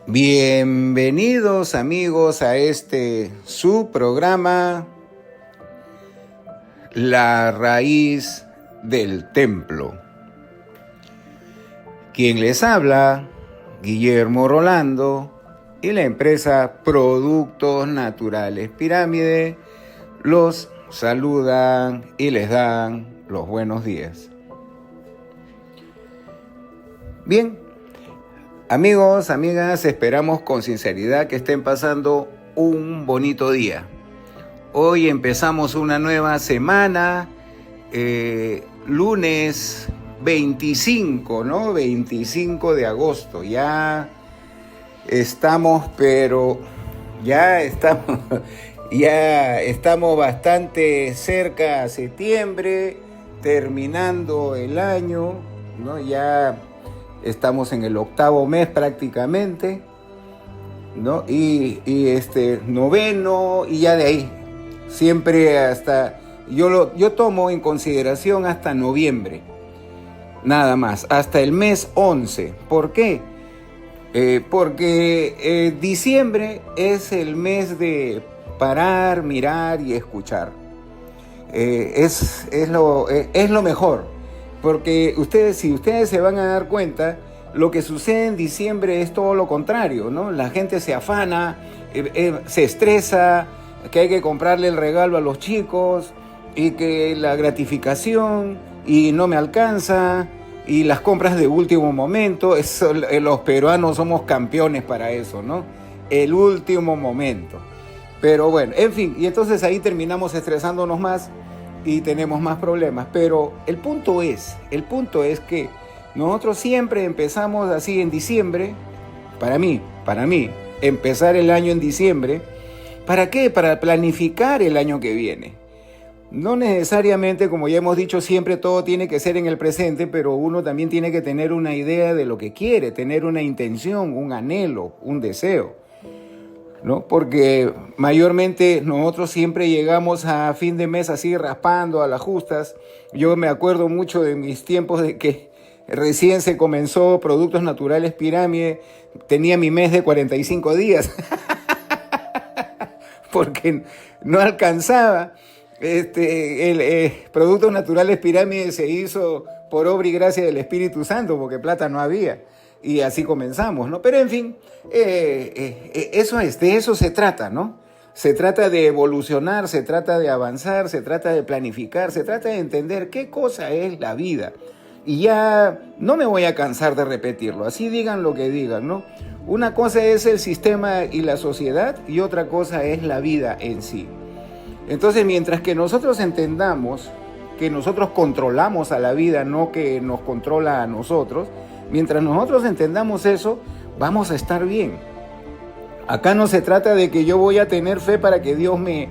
Bienvenidos amigos a su programa La Raíz del Templo. Quien les habla, Guillermo Rolando, y la empresa Productos Naturales Pirámide los saludan y les dan los buenos días. Bien, amigos, amigas, esperamos con sinceridad que estén pasando un bonito día. Hoy empezamos una nueva semana, lunes 25, ¿no? 25 de agosto. Ya estamos bastante cerca a septiembre, terminando el año, ¿no? Ya estamos en el 8º mes prácticamente, ¿no? Y noveno, y ya de ahí, siempre hasta, yo tomo en consideración hasta noviembre, nada más, hasta el mes 11. ¿Por qué? Porque diciembre es el mes de parar, mirar y escuchar. Es lo mejor. Porque si ustedes se van a dar cuenta, lo que sucede en diciembre es todo lo contrario, ¿no? La gente se afana, se estresa, que hay que comprarle el regalo a los chicos, y que la gratificación, y no me alcanza, y las compras de último momento. Los peruanos somos campeones para eso, ¿no? El último momento. Pero bueno, en fin, y entonces ahí terminamos estresándonos más, y tenemos más problemas. Pero el punto es que nosotros siempre empezamos así en diciembre. Para mí, empezar el año en diciembre, ¿para qué? Para planificar el año que viene. No necesariamente, como ya hemos dicho siempre, todo tiene que ser en el presente, pero uno también tiene que tener una idea de lo que quiere, tener una intención, un anhelo, un deseo, ¿no? Porque mayormente nosotros siempre llegamos a fin de mes así raspando a las justas. Yo me acuerdo mucho de mis tiempos de que recién se comenzó Productos Naturales Pirámide, tenía mi mes de 45 días, porque no alcanzaba. Productos Naturales Pirámide se hizo por obra y gracia del Espíritu Santo, porque plata no había. Y así comenzamos, ¿no? Pero en fin, de eso se trata, ¿no? Se trata de evolucionar, se trata de avanzar, se trata de planificar, se trata de entender qué cosa es la vida. Y ya no me voy a cansar de repetirlo, así digan lo que digan, ¿no? Una cosa es el sistema y la sociedad, y otra cosa es la vida en sí. Entonces, mientras que nosotros entendamos que nosotros controlamos a la vida, no que nos controla a nosotros, mientras nosotros entendamos eso, vamos a estar bien. Acá no se trata de que yo voy a tener fe para que Dios me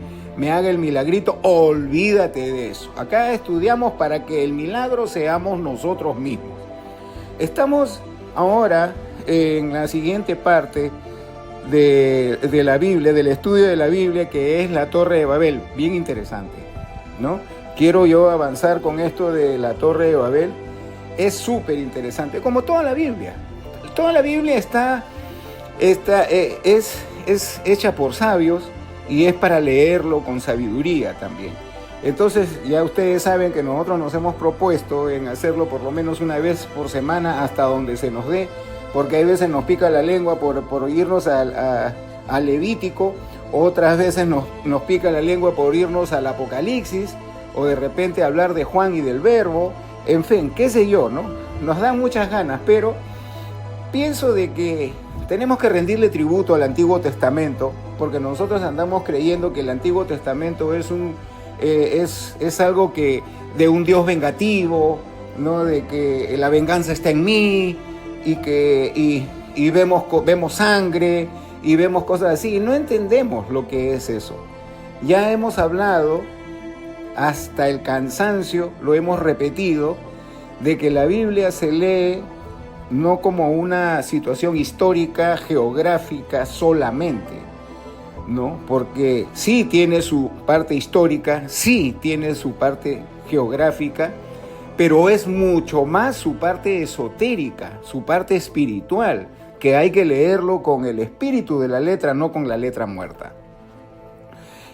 haga el milagrito. Olvídate de eso. Acá estudiamos para que el milagro seamos nosotros mismos. Estamos ahora en la siguiente parte de la Biblia, del estudio de la Biblia, que es la Torre de Babel. Bien interesante, ¿no? Quiero yo avanzar con esto de la Torre de Babel. Es súper interesante, como toda la Biblia. Toda la Biblia es hecha por sabios, y es para leerlo con sabiduría también. Entonces, ya ustedes saben que nosotros nos hemos propuesto en hacerlo por lo menos una vez por semana, hasta donde se nos dé, porque hay veces nos pica la lengua por irnos al Levítico, otras veces nos pica la lengua por irnos al Apocalipsis, o de repente hablar de Juan y del Verbo. En fin, qué sé yo, ¿no? Nos dan muchas ganas, pero pienso de que tenemos que rendirle tributo al Antiguo Testamento, porque nosotros andamos creyendo que el Antiguo Testamento es algo que de un Dios vengativo, ¿no? De que la venganza está en mí, y vemos sangre y vemos cosas así, y no entendemos lo que es eso. Ya hemos hablado hasta el cansancio, lo hemos repetido, de que la Biblia se lee no como una situación histórica, geográfica solamente, ¿no? Porque sí tiene su parte histórica, sí tiene su parte geográfica, pero es mucho más su parte esotérica, su parte espiritual, que hay que leerlo con el espíritu de la letra, no con la letra muerta.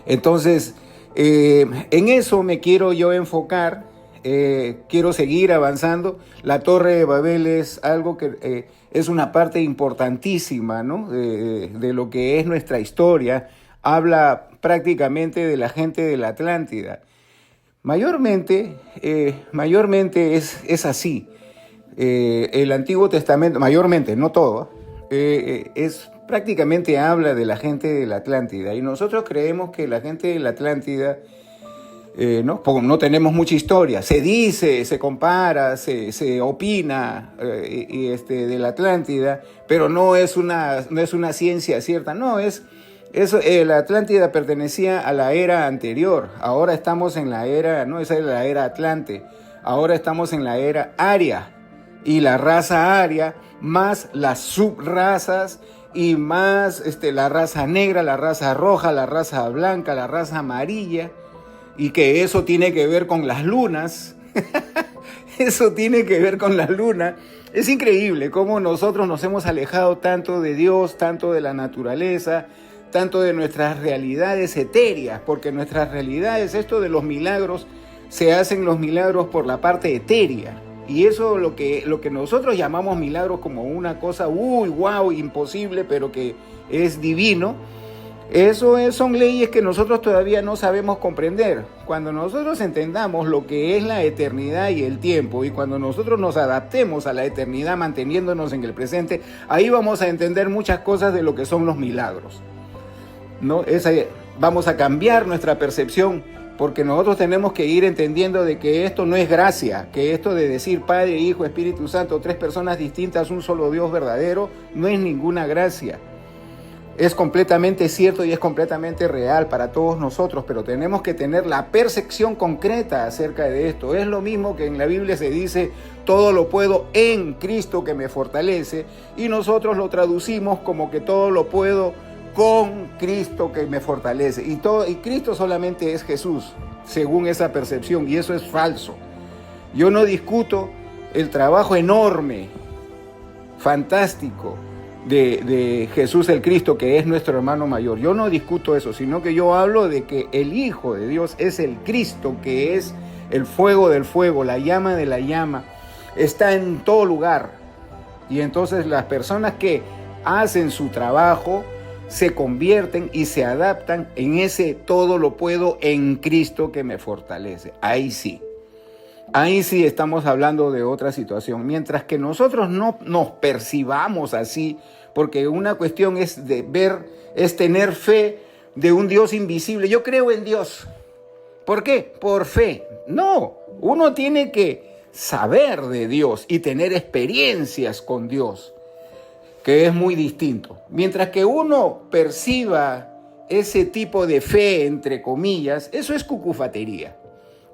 Entonces, en eso me quiero yo enfocar, quiero seguir avanzando. La Torre de Babel es algo que es una parte importantísima, ¿no? de lo que es nuestra historia. Habla prácticamente de la gente de la Atlántida. Mayormente es así. El Antiguo Testamento, mayormente, no todo, prácticamente habla de la gente de la Atlántida. Y nosotros creemos que la gente de la Atlántida, no tenemos mucha historia. Se dice, se compara, se opina de la Atlántida, pero no es una ciencia cierta. La Atlántida pertenecía a la era anterior. Ahora estamos en la era, esa es la era Atlante. Ahora estamos en la era Aria. Y la raza aria, más las subrazas y más la raza negra, la raza roja, la raza blanca, la raza amarilla. Y que eso tiene que ver con las lunas. Eso tiene que ver con las lunas. Es increíble cómo nosotros nos hemos alejado tanto de Dios, tanto de la naturaleza, tanto de nuestras realidades etéreas, porque nuestras realidades, esto de los milagros, se hacen los milagros por la parte etérea. Y eso lo que nosotros llamamos milagros como una cosa, wow, imposible, pero que es divino, son leyes que nosotros todavía no sabemos comprender. Cuando nosotros entendamos lo que es la eternidad y el tiempo, y cuando nosotros nos adaptemos a la eternidad manteniéndonos en el presente, ahí vamos a entender muchas cosas de lo que son los milagros, ¿no? Vamos a cambiar nuestra percepción, porque nosotros tenemos que ir entendiendo de que esto no es gracia, que esto de decir Padre, Hijo, Espíritu Santo, tres personas distintas, un solo Dios verdadero, no es ninguna gracia. Es completamente cierto y es completamente real para todos nosotros, pero tenemos que tener la percepción concreta acerca de esto. Es lo mismo que en la Biblia se dice, todo lo puedo en Cristo que me fortalece, y nosotros lo traducimos como que todo lo puedo con Cristo que me fortalece. Y Cristo solamente es Jesús, según esa percepción, y eso es falso. Yo no discuto el trabajo enorme, fantástico, de Jesús el Cristo, que es nuestro hermano mayor. Yo no discuto eso, sino que yo hablo de que el Hijo de Dios es el Cristo, que es el fuego del fuego, la llama de la llama, está en todo lugar. Y entonces las personas que hacen su trabajo se convierten y se adaptan en ese todo lo puedo en Cristo que me fortalece. Ahí sí estamos hablando de otra situación. Mientras que nosotros no nos percibamos así, porque una cuestión es tener fe de un Dios invisible. Yo creo en Dios. ¿Por qué? Por fe. No, uno tiene que saber de Dios y tener experiencias con Dios, que es muy distinto. Mientras que uno perciba ese tipo de fe, entre comillas, eso es cucufatería.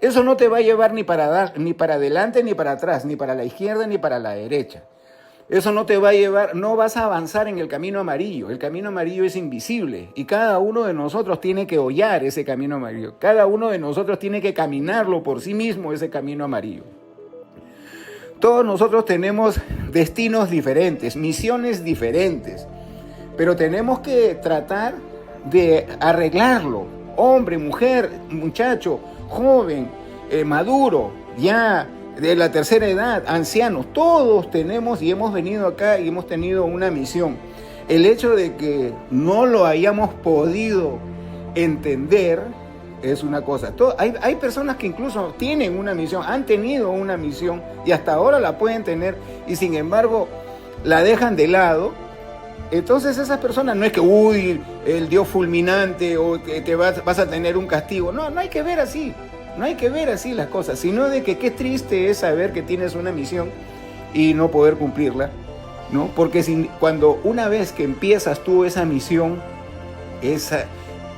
Eso no te va a llevar ni para adelante, ni para atrás, ni para la izquierda, ni para la derecha. Eso no te va a llevar, no vas a avanzar en el camino amarillo. El camino amarillo es invisible y cada uno de nosotros tiene que hollar ese camino amarillo. Cada uno de nosotros tiene que caminarlo por sí mismo, ese camino amarillo. Todos nosotros tenemos destinos diferentes, misiones diferentes, pero tenemos que tratar de arreglarlo. Hombre, mujer, muchacho, joven, maduro, ya de la tercera edad, ancianos, todos tenemos y hemos venido acá y hemos tenido una misión. El hecho de que no lo hayamos podido entender es una cosa. Hay personas que incluso tienen una misión, han tenido una misión y hasta ahora la pueden tener y sin embargo la dejan de lado. Entonces esas personas no es que, el Dios fulminante o que vas a tener un castigo. No hay que ver así. No hay que ver así las cosas, sino de que qué triste es saber que tienes una misión y no poder cumplirla, ¿no? Porque cuando una vez que empiezas tú esa misión,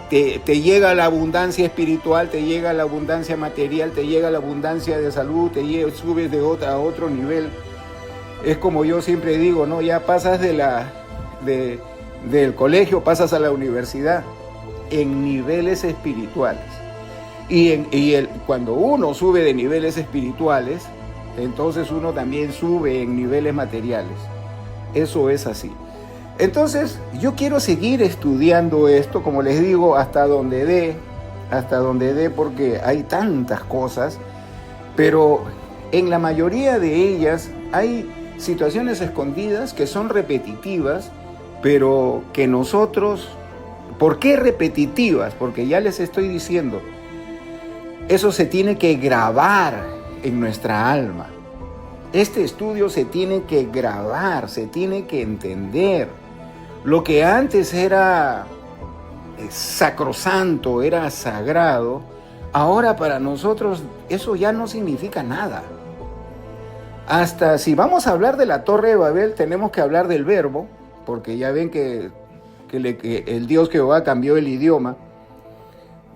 te llega la abundancia espiritual, te llega la abundancia material, te llega la abundancia de salud, subes a otro nivel. Es como yo siempre digo, ¿no? Ya pasas del colegio, pasas a la universidad en niveles espirituales. Cuando uno sube de niveles espirituales, entonces uno también sube en niveles materiales. Eso es así. Entonces, yo quiero seguir estudiando esto, como les digo, hasta donde dé, porque hay tantas cosas, pero en la mayoría de ellas hay situaciones escondidas que son repetitivas, pero que nosotros, ¿por qué repetitivas? Porque ya les estoy diciendo, eso se tiene que grabar en nuestra alma. Este estudio se tiene que grabar, se tiene que entender. Lo que antes era sacrosanto, era sagrado, ahora para nosotros eso ya no significa nada. Hasta si vamos a hablar de la Torre de Babel, tenemos que hablar del verbo, porque ya ven que el Dios Jehová cambió el idioma,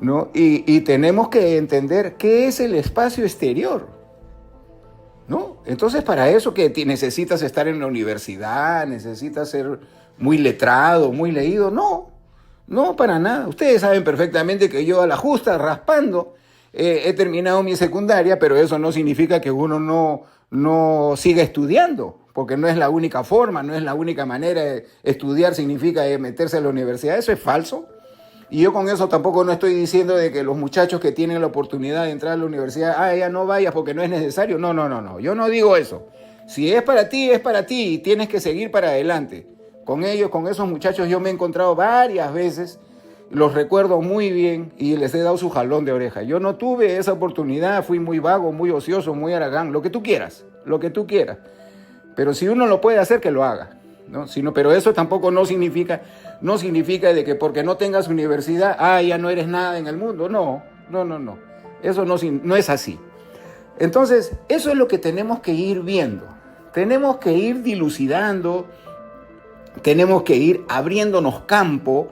¿no? Y tenemos que entender qué es el espacio exterior, ¿no? Entonces, para eso que necesitas estar en la universidad, necesitas ser muy letrado, muy leído. No, para nada. Ustedes saben perfectamente que yo a la justa, raspando, he terminado mi secundaria, pero eso no significa que uno no siga estudiando, porque no es la única forma, no es la única manera de estudiar, significa meterse a la universidad. Eso es falso. Y yo con eso tampoco no estoy diciendo de que los muchachos que tienen la oportunidad de entrar a la universidad, ya no vayas porque no es necesario. No. Yo no digo eso. Si es para ti, es para ti y tienes que seguir para adelante. Con esos muchachos yo me he encontrado varias veces, los recuerdo muy bien y les he dado su jalón de oreja. Yo no tuve esa oportunidad, fui muy vago, muy ocioso, muy haragán, lo que tú quieras. Pero si uno lo puede hacer, que lo haga, ¿no? Pero eso tampoco no significa de que porque no tengas universidad, ya no eres nada en el mundo. No. Eso no es así. Entonces, eso es lo que tenemos que ir viendo. Tenemos que ir dilucidando, tenemos que ir abriéndonos campo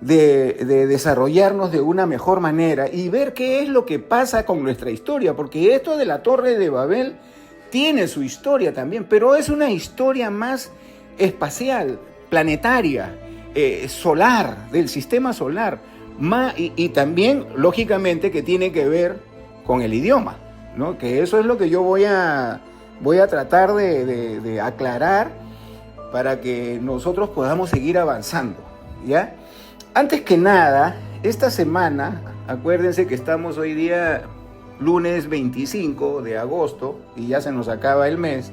de desarrollarnos de una mejor manera y ver qué es lo que pasa con nuestra historia, porque esto de la Torre de Babel tiene su historia también, pero es una historia más espacial, planetaria, solar, del sistema solar, y también, lógicamente, que tiene que ver con el idioma, ¿no? Que eso es lo que yo voy a tratar de aclarar para que nosotros podamos seguir avanzando, ¿ya? Antes que nada, esta semana, acuérdense que estamos hoy día lunes 25 de agosto y ya se nos acaba el mes.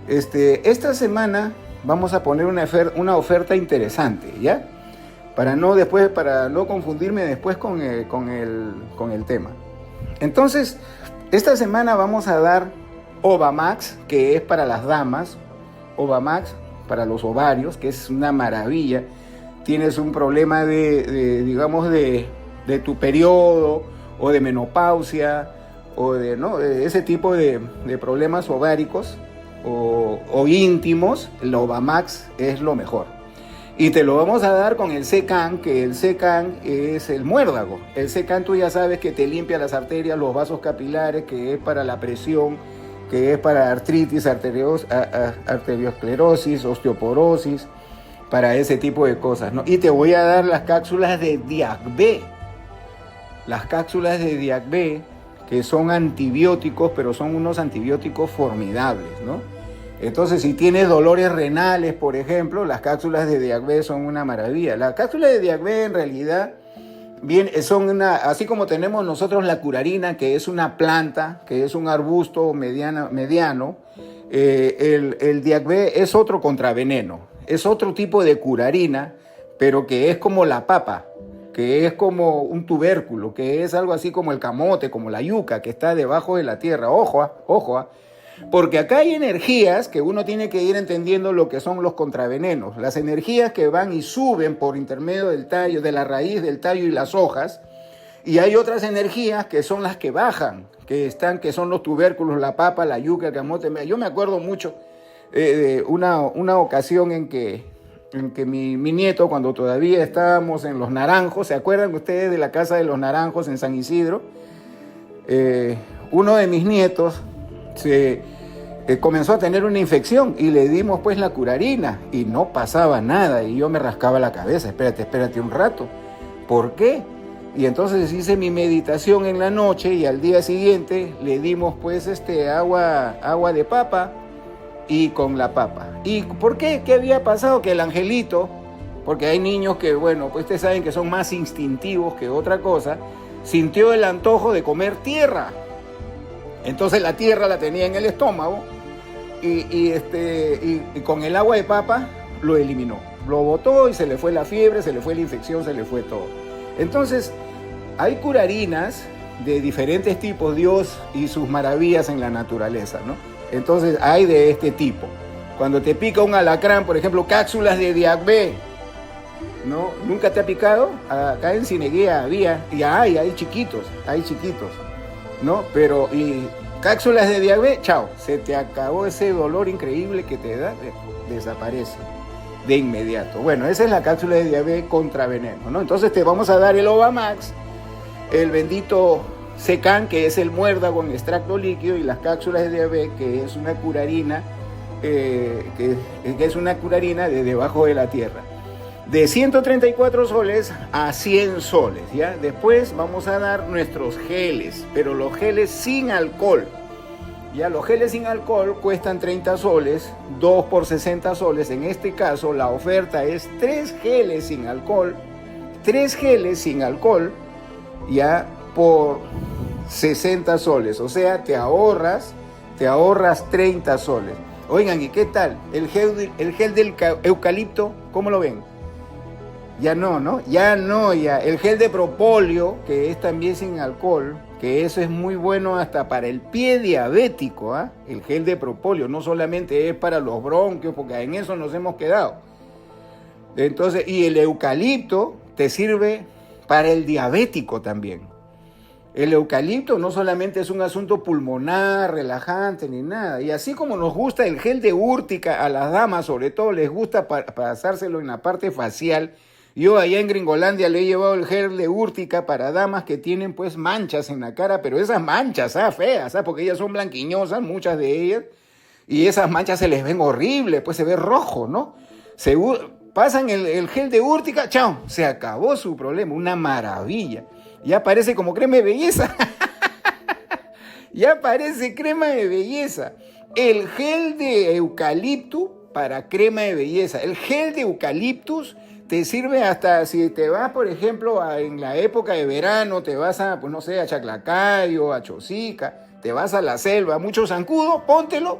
Esta semana vamos a poner una oferta interesante, ¿ya? Para no confundirme después con el tema. Entonces, esta semana vamos a dar Ovamax, que es para las damas, Ovamax para los ovarios, que es una maravilla. Tienes un problema de tu periodo o de menopausia o de ese tipo de problemas ováricos o íntimos, el Ovamax es lo mejor. Y te lo vamos a dar con el Secan, que el Secan es el muérdago. El Secan tú ya sabes que te limpia las arterias, los vasos capilares, que es para la presión, que es para artritis, arteriosclerosis, osteoporosis, para ese tipo de cosas, ¿no? Y te voy a dar las cápsulas de Diac-B. Las cápsulas de Diac-B, que son antibióticos, pero son unos antibióticos formidables, ¿no? Entonces, si tienes dolores renales, por ejemplo, las cápsulas de Diac-B son una maravilla. Las cápsulas de Diac-B en realidad son así como tenemos nosotros la curarina, que es una planta, que es un arbusto mediano, el Diac-B es otro contraveneno, es otro tipo de curarina, pero que es como la papa, que es como un tubérculo, que es algo así como el camote, como la yuca, que está debajo de la tierra. Ojo, porque acá hay energías que uno tiene que ir entendiendo lo que son los contravenenos. Las energías que van y suben por intermedio del tallo, de la raíz del tallo y las hojas. Y hay otras energías que son las que bajan, que son los tubérculos, la papa, la yuca, el camote. Yo me acuerdo mucho de una ocasión en que en que mi nieto, cuando todavía estábamos en Los Naranjos, ¿se acuerdan ustedes de la casa de Los Naranjos en San Isidro? Uno de mis nietos comenzó a tener una infección y le dimos pues la curarina y no pasaba nada y yo me rascaba la cabeza, espérate un rato, ¿por qué? Y entonces hice mi meditación en la noche y al día siguiente le dimos pues agua de papa y con la papa. ¿Y por qué? ¿Qué había pasado? Que el angelito, porque hay niños que, bueno, pues ustedes saben que son más instintivos que otra cosa, sintió el antojo de comer tierra. Entonces la tierra la tenía en el estómago y con el agua de papa lo eliminó. Lo botó y se le fue la fiebre, se le fue la infección, se le fue todo. Entonces, hay curarinas de diferentes tipos, Dios y sus maravillas en la naturaleza, ¿no? Entonces, hay de este tipo. Cuando te pica un alacrán, por ejemplo, cápsulas de diabé, ¿no? ¿Nunca te ha picado? Acá en Cineguía había, y hay chiquitos, ¿no? Pero, y cápsulas de diabé, chao, se te acabó ese dolor increíble que te da, desaparece de inmediato. Bueno, esa es la cápsula de diabé contra veneno, ¿no? Entonces te vamos a dar el Ovamax, el bendito Secan, que es el muérdago en extracto líquido, y las cápsulas de diabé, que es una curarina, que es una curarina de debajo de la tierra. De 134 soles a 100 soles, ¿ya? Después vamos a dar nuestros geles, pero los geles sin alcohol. Ya los geles sin alcohol cuestan 30 soles, 2 por 60 soles. En este caso la oferta es 3 geles sin alcohol, ya por 60 soles. O sea, te ahorras 30 soles. Oigan, ¿y qué tal? El gel del eucalipto, ¿cómo lo ven? Ya no, ¿no? Ya. El gel de propóleo, que es también sin alcohol, que eso es muy bueno hasta para el pie diabético, ¿ah? El gel de propóleo no solamente es para los bronquios, porque en eso nos hemos quedado. Entonces, y el eucalipto te sirve para el diabético también. El eucalipto no solamente es un asunto pulmonar, relajante, ni nada. Y así como nos gusta el gel de úrtica, a las damas sobre todo les gusta pasárselo en la parte facial. Yo allá en Gringolandia le he llevado el gel de úrtica para damas que tienen pues manchas en la cara, pero esas manchas, feas, porque ellas son blanquiñosas, muchas de ellas, y esas manchas se les ven horribles, pues se ve rojo, ¿no? Pasan el gel de úrtica, chao, se acabó su problema, una maravilla. Ya parece como crema de belleza. Ya parece crema de belleza. El gel de eucaliptus para crema de belleza. El gel de eucaliptus te sirve hasta si te vas, por ejemplo, en la época de verano, te vas a, pues no sé, a Chaclacayo, a Chosica, te vas a la selva, mucho zancudo, póntelo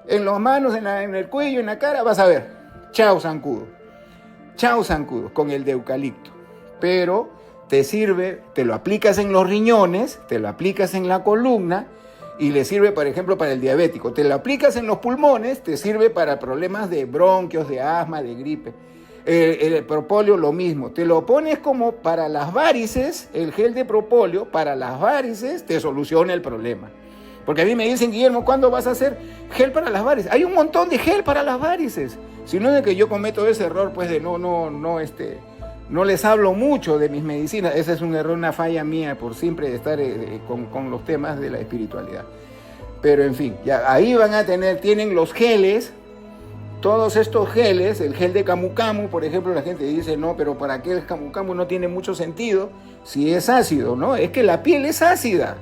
en las manos, en el cuello, en la cara, vas a ver. Chao zancudo, con el de eucalipto. Pero te sirve, te lo aplicas en los riñones, te lo aplicas en la columna y le sirve, por ejemplo, para el diabético. Te lo aplicas en los pulmones, te sirve para problemas de bronquios, de asma, de gripe. El propóleo lo mismo, te lo pones como para las varices, el gel de propóleo para las varices te soluciona el problema. Porque a mí me dicen, Guillermo, ¿cuándo vas a hacer gel para las varices? Hay un montón de gel para las varices. Si no es que yo cometo ese error, pues de no les hablo mucho de mis medicinas. Ese es un error, una falla mía por siempre estar con los temas de la espiritualidad. Pero en fin, ya ahí tienen los geles. Todos estos geles, el gel de camu camu, por ejemplo, la gente dice, no, pero ¿para qué el camu camu? No tiene mucho sentido si es ácido, ¿no? Es que la piel es ácida.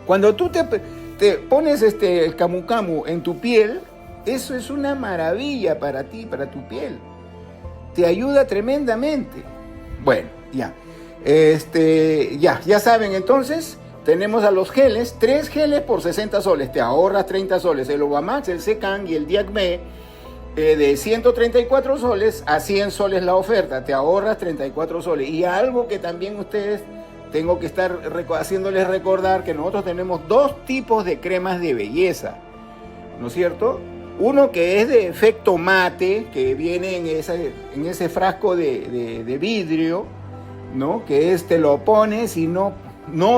Cuando tú te pones el camu camu en tu piel, eso es una maravilla para ti, para tu piel. Te ayuda tremendamente. Bueno, ya. Ya saben, entonces, tenemos a los geles, 3 geles por 60 soles, te ahorras 30 soles, el Ovamax, el Secan y el Diacme, de 134 soles a 100 soles la oferta, te ahorras 34 soles. Y algo que también ustedes, tengo que estar haciéndoles recordar que nosotros tenemos 2 tipos de cremas de belleza, ¿no es cierto? Uno que es de efecto mate, que viene en ese frasco de vidrio, ¿no? Que te lo pones y no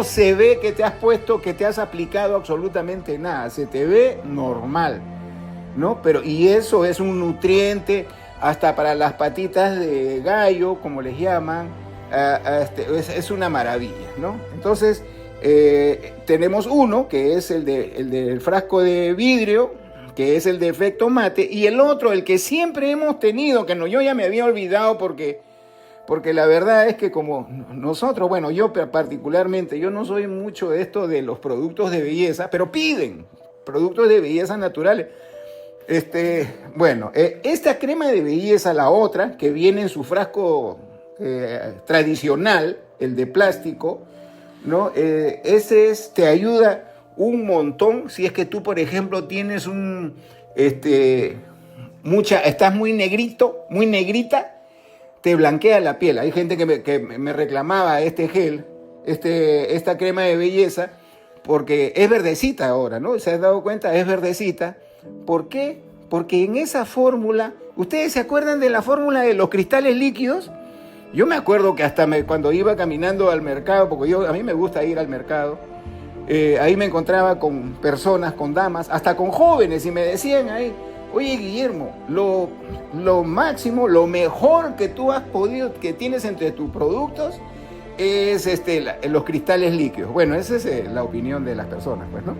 se ve que te has puesto, que te has aplicado absolutamente nada, se te ve normal, ¿no? Y eso es un nutriente hasta para las patitas de gallo, como les llaman, es una maravilla, ¿no? Entonces, tenemos uno, que es el del frasco de vidrio, que es el de efecto mate, y el otro, el que siempre hemos tenido, que no, yo ya me había olvidado porque la verdad es que como nosotros, bueno, yo particularmente, yo no soy mucho de esto de los productos de belleza, pero piden productos de belleza naturales. Bueno, esta crema de belleza, la otra, que viene en su frasco tradicional, el de plástico, ¿no? Ese te ayuda un montón si es que tú, por ejemplo, tienes estás muy negrito, muy negrita, te blanquea la piel. Hay gente que me reclamaba este gel, esta crema de belleza, porque es verdecita ahora, ¿no? ¿Se has dado cuenta? Es verdecita. ¿Por qué? Porque en esa fórmula, ¿ustedes se acuerdan de la fórmula de los cristales líquidos? Yo me acuerdo que hasta cuando iba caminando al mercado, porque a mí me gusta ir al mercado, ahí me encontraba con personas, con damas, hasta con jóvenes, y me decían ahí, oye Guillermo, lo máximo, lo mejor que tú has podido, que tienes entre tus productos, es los cristales líquidos. Bueno, esa es la opinión de las personas, pues, ¿no?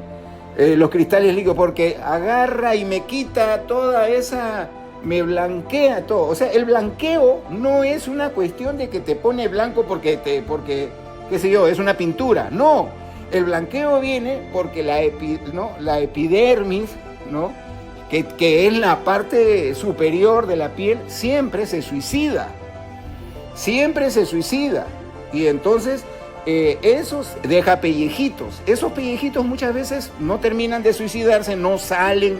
Los cristales líquidos, porque agarra y me quita toda esa, me blanquea todo. O sea, el blanqueo no es una cuestión de que te pone blanco porque, qué sé yo, es una pintura. No, el blanqueo viene porque la epidermis, ¿no? Que es la parte superior de la piel, siempre se suicida. Siempre se suicida. Y entonces esos deja pellejitos. Esos pellejitos muchas veces no terminan de suicidarse, no salen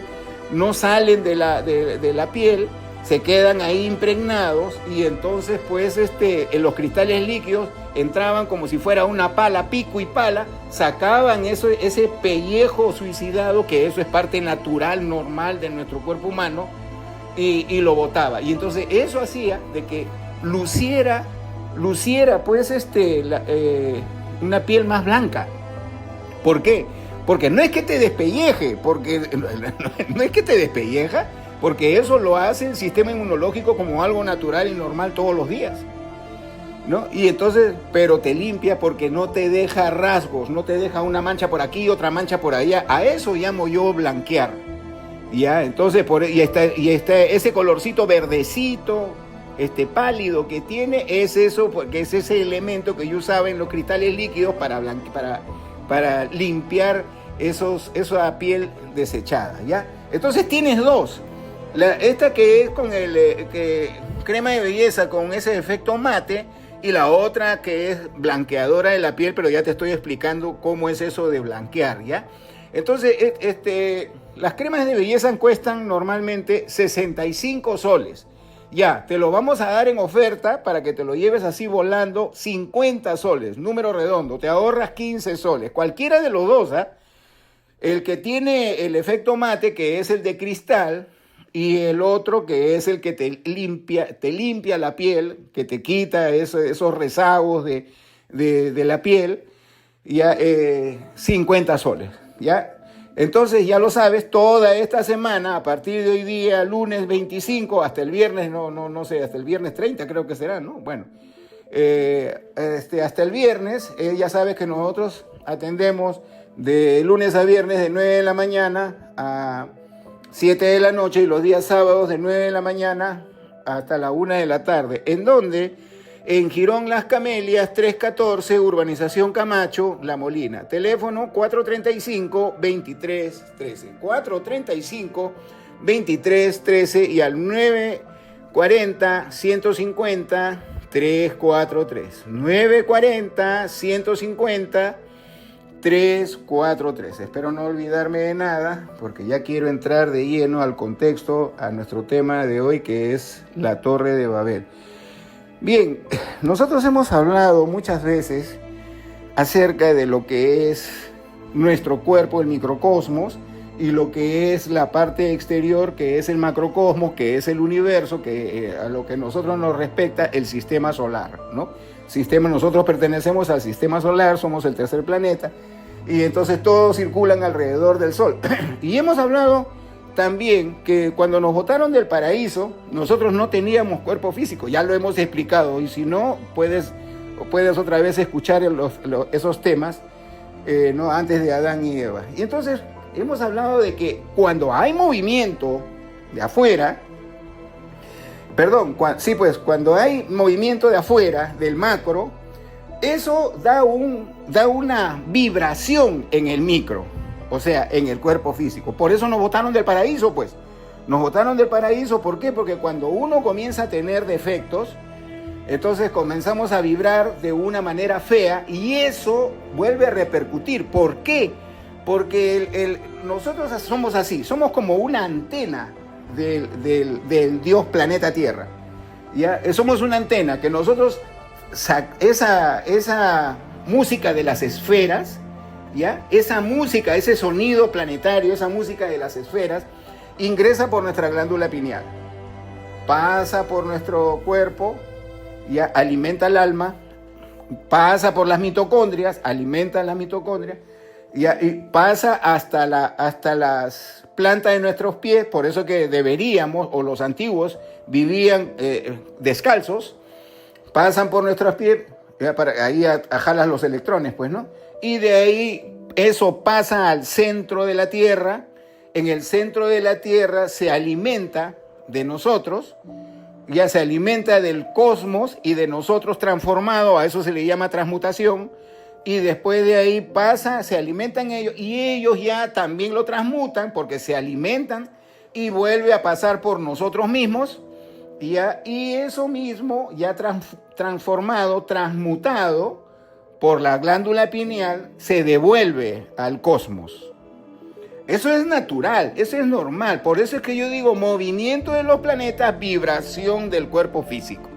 de la piel, se quedan ahí impregnados, y entonces pues los cristales líquidos entraban como si fuera una pala, pico y pala, sacaban ese pellejo suicidado, que eso es parte natural, normal de nuestro cuerpo humano, y lo botaba. Y entonces eso hacía de que luciera pues una piel más blanca. ¿Por qué? Porque no es que te despelleje, no es que te despelleja, porque eso lo hace el sistema inmunológico como algo natural y normal todos los días, ¿no? Y entonces, pero te limpia porque no te deja rasgos, no te deja una mancha por aquí, otra mancha por allá. A eso llamo yo blanquear. Ya, entonces, ese colorcito verdecito, pálido que tiene, es eso, porque es ese elemento que yo usaba en los cristales líquidos para limpiar esa piel desechada, ¿ya? Entonces tienes dos. Esta que es con crema de belleza con ese efecto mate, y la otra que es blanqueadora de la piel, pero ya te estoy explicando cómo es eso de blanquear, ¿ya? Entonces, las cremas de belleza cuestan normalmente 65 soles. Ya, te lo vamos a dar en oferta para que te lo lleves así volando, 50 soles, número redondo, te ahorras 15 soles. Cualquiera de los dos, ¿ah? El que tiene el efecto mate, que es el de cristal, y el otro que es el que te limpia la piel, que te quita esos rezagos de la piel, ya 50 soles, ¿ya? Entonces ya lo sabes, toda esta semana, a partir de hoy día, lunes 25, hasta el viernes, no sé, hasta el viernes 30 creo que será, ¿no? Bueno, hasta el viernes, ya sabes que nosotros atendemos de lunes a viernes de 9 de la mañana a 7 de la noche, y los días sábados de 9 de la mañana hasta la 1 de la tarde. ¿En dónde? En Girón Las Camelias, 314, Urbanización Camacho, La Molina. Teléfono 435-2313. 435-2313 y al 940-150-343. 940-150-343. Espero no olvidarme de nada, porque ya quiero entrar de lleno al contexto, a nuestro tema de hoy, que es la Torre de Babel. Bien, nosotros hemos hablado muchas veces acerca de lo que es nuestro cuerpo, el microcosmos, y lo que es la parte exterior, que es el macrocosmos, que es el universo, que a lo que nosotros nos respecta, el sistema solar, ¿no? Nosotros pertenecemos al sistema solar, somos el tercer planeta, y entonces todos circulan alrededor del Sol. Y hemos hablado también que cuando nos botaron del paraíso, nosotros no teníamos cuerpo físico, ya lo hemos explicado, y si no, puedes otra vez escuchar esos temas, ¿no? Antes de Adán y Eva. Y entonces hemos hablado de que cuando hay movimiento de afuera, cuando hay movimiento de afuera, del macro, eso da una vibración en el micro, o sea, en el cuerpo físico. Por eso nos botaron del paraíso, pues. Nos botaron del paraíso, ¿por qué? Porque cuando uno comienza a tener defectos, entonces comenzamos a vibrar de una manera fea y eso vuelve a repercutir. ¿Por qué? Porque nosotros somos así, somos como una antena del Dios planeta Tierra. ¿Ya? Somos una antena que nosotros, esa música de las esferas, ¿ya? Esa música, ese sonido planetario, esa música de las esferas, ingresa por nuestra glándula pineal, pasa por nuestro cuerpo, ya alimenta el alma, pasa por las mitocondrias, alimenta las mitocondrias, ya, y pasa hasta las plantas de nuestros pies. Por eso que deberíamos, o los antiguos vivían descalzos, pasan por nuestros pies, ya, ahí jalas los electrones, pues, ¿no? Y de ahí eso pasa al centro de la Tierra. En el centro de la Tierra se alimenta de nosotros, ya se alimenta del cosmos y de nosotros transformado, a eso se le llama transmutación, y después de ahí pasa, se alimentan ellos, y ellos ya también lo transmutan porque se alimentan y vuelve a pasar por nosotros mismos, y eso mismo ya transformado, transmutado por la glándula pineal, se devuelve al cosmos. Eso es natural, eso es normal. Por eso es que yo digo movimiento de los planetas, vibración del cuerpo físico.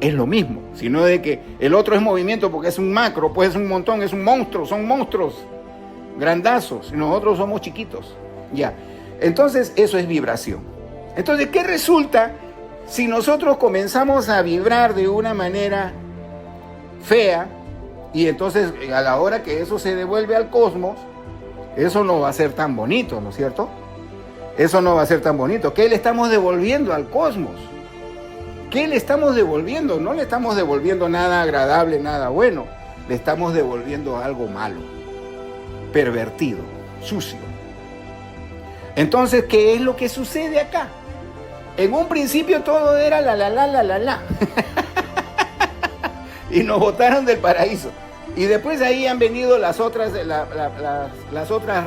Es lo mismo, sino de que el otro es movimiento porque es un macro, pues es un montón, es un monstruo, son monstruos grandazos y nosotros somos chiquitos. Ya, entonces eso es vibración. Entonces, ¿qué resulta si nosotros comenzamos a vibrar de una manera fea y entonces a la hora que eso se devuelve al cosmos, eso no va a ser tan bonito, ¿no es cierto? Eso no va a ser tan bonito. ¿Qué le estamos devolviendo al cosmos? ¿Qué le estamos devolviendo? No le estamos devolviendo nada agradable, nada bueno. Le estamos devolviendo algo malo, pervertido, sucio. Entonces, ¿qué es lo que sucede acá? En un principio todo era la. Y nos botaron del paraíso. Y después ahí han venido las otras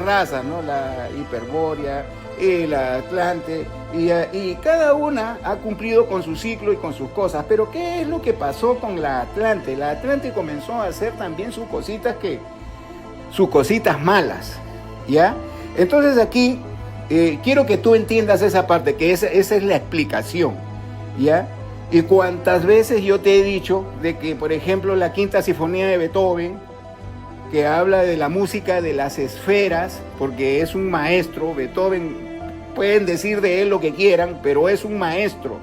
razas, ¿no? La hiperbórea, la Atlante, y cada una ha cumplido con su ciclo y con sus cosas. Pero ¿qué es lo que pasó con la Atlante? La Atlante comenzó a hacer también sus cositas malas, ¿ya? Entonces aquí quiero que tú entiendas esa parte, que esa es la explicación, ¿ya? Y cuántas veces yo te he dicho de que, por ejemplo, la Quinta Sinfonía de Beethoven, que habla de la música de las esferas, porque es un maestro, Beethoven, pueden decir de él lo que quieran, pero es un maestro.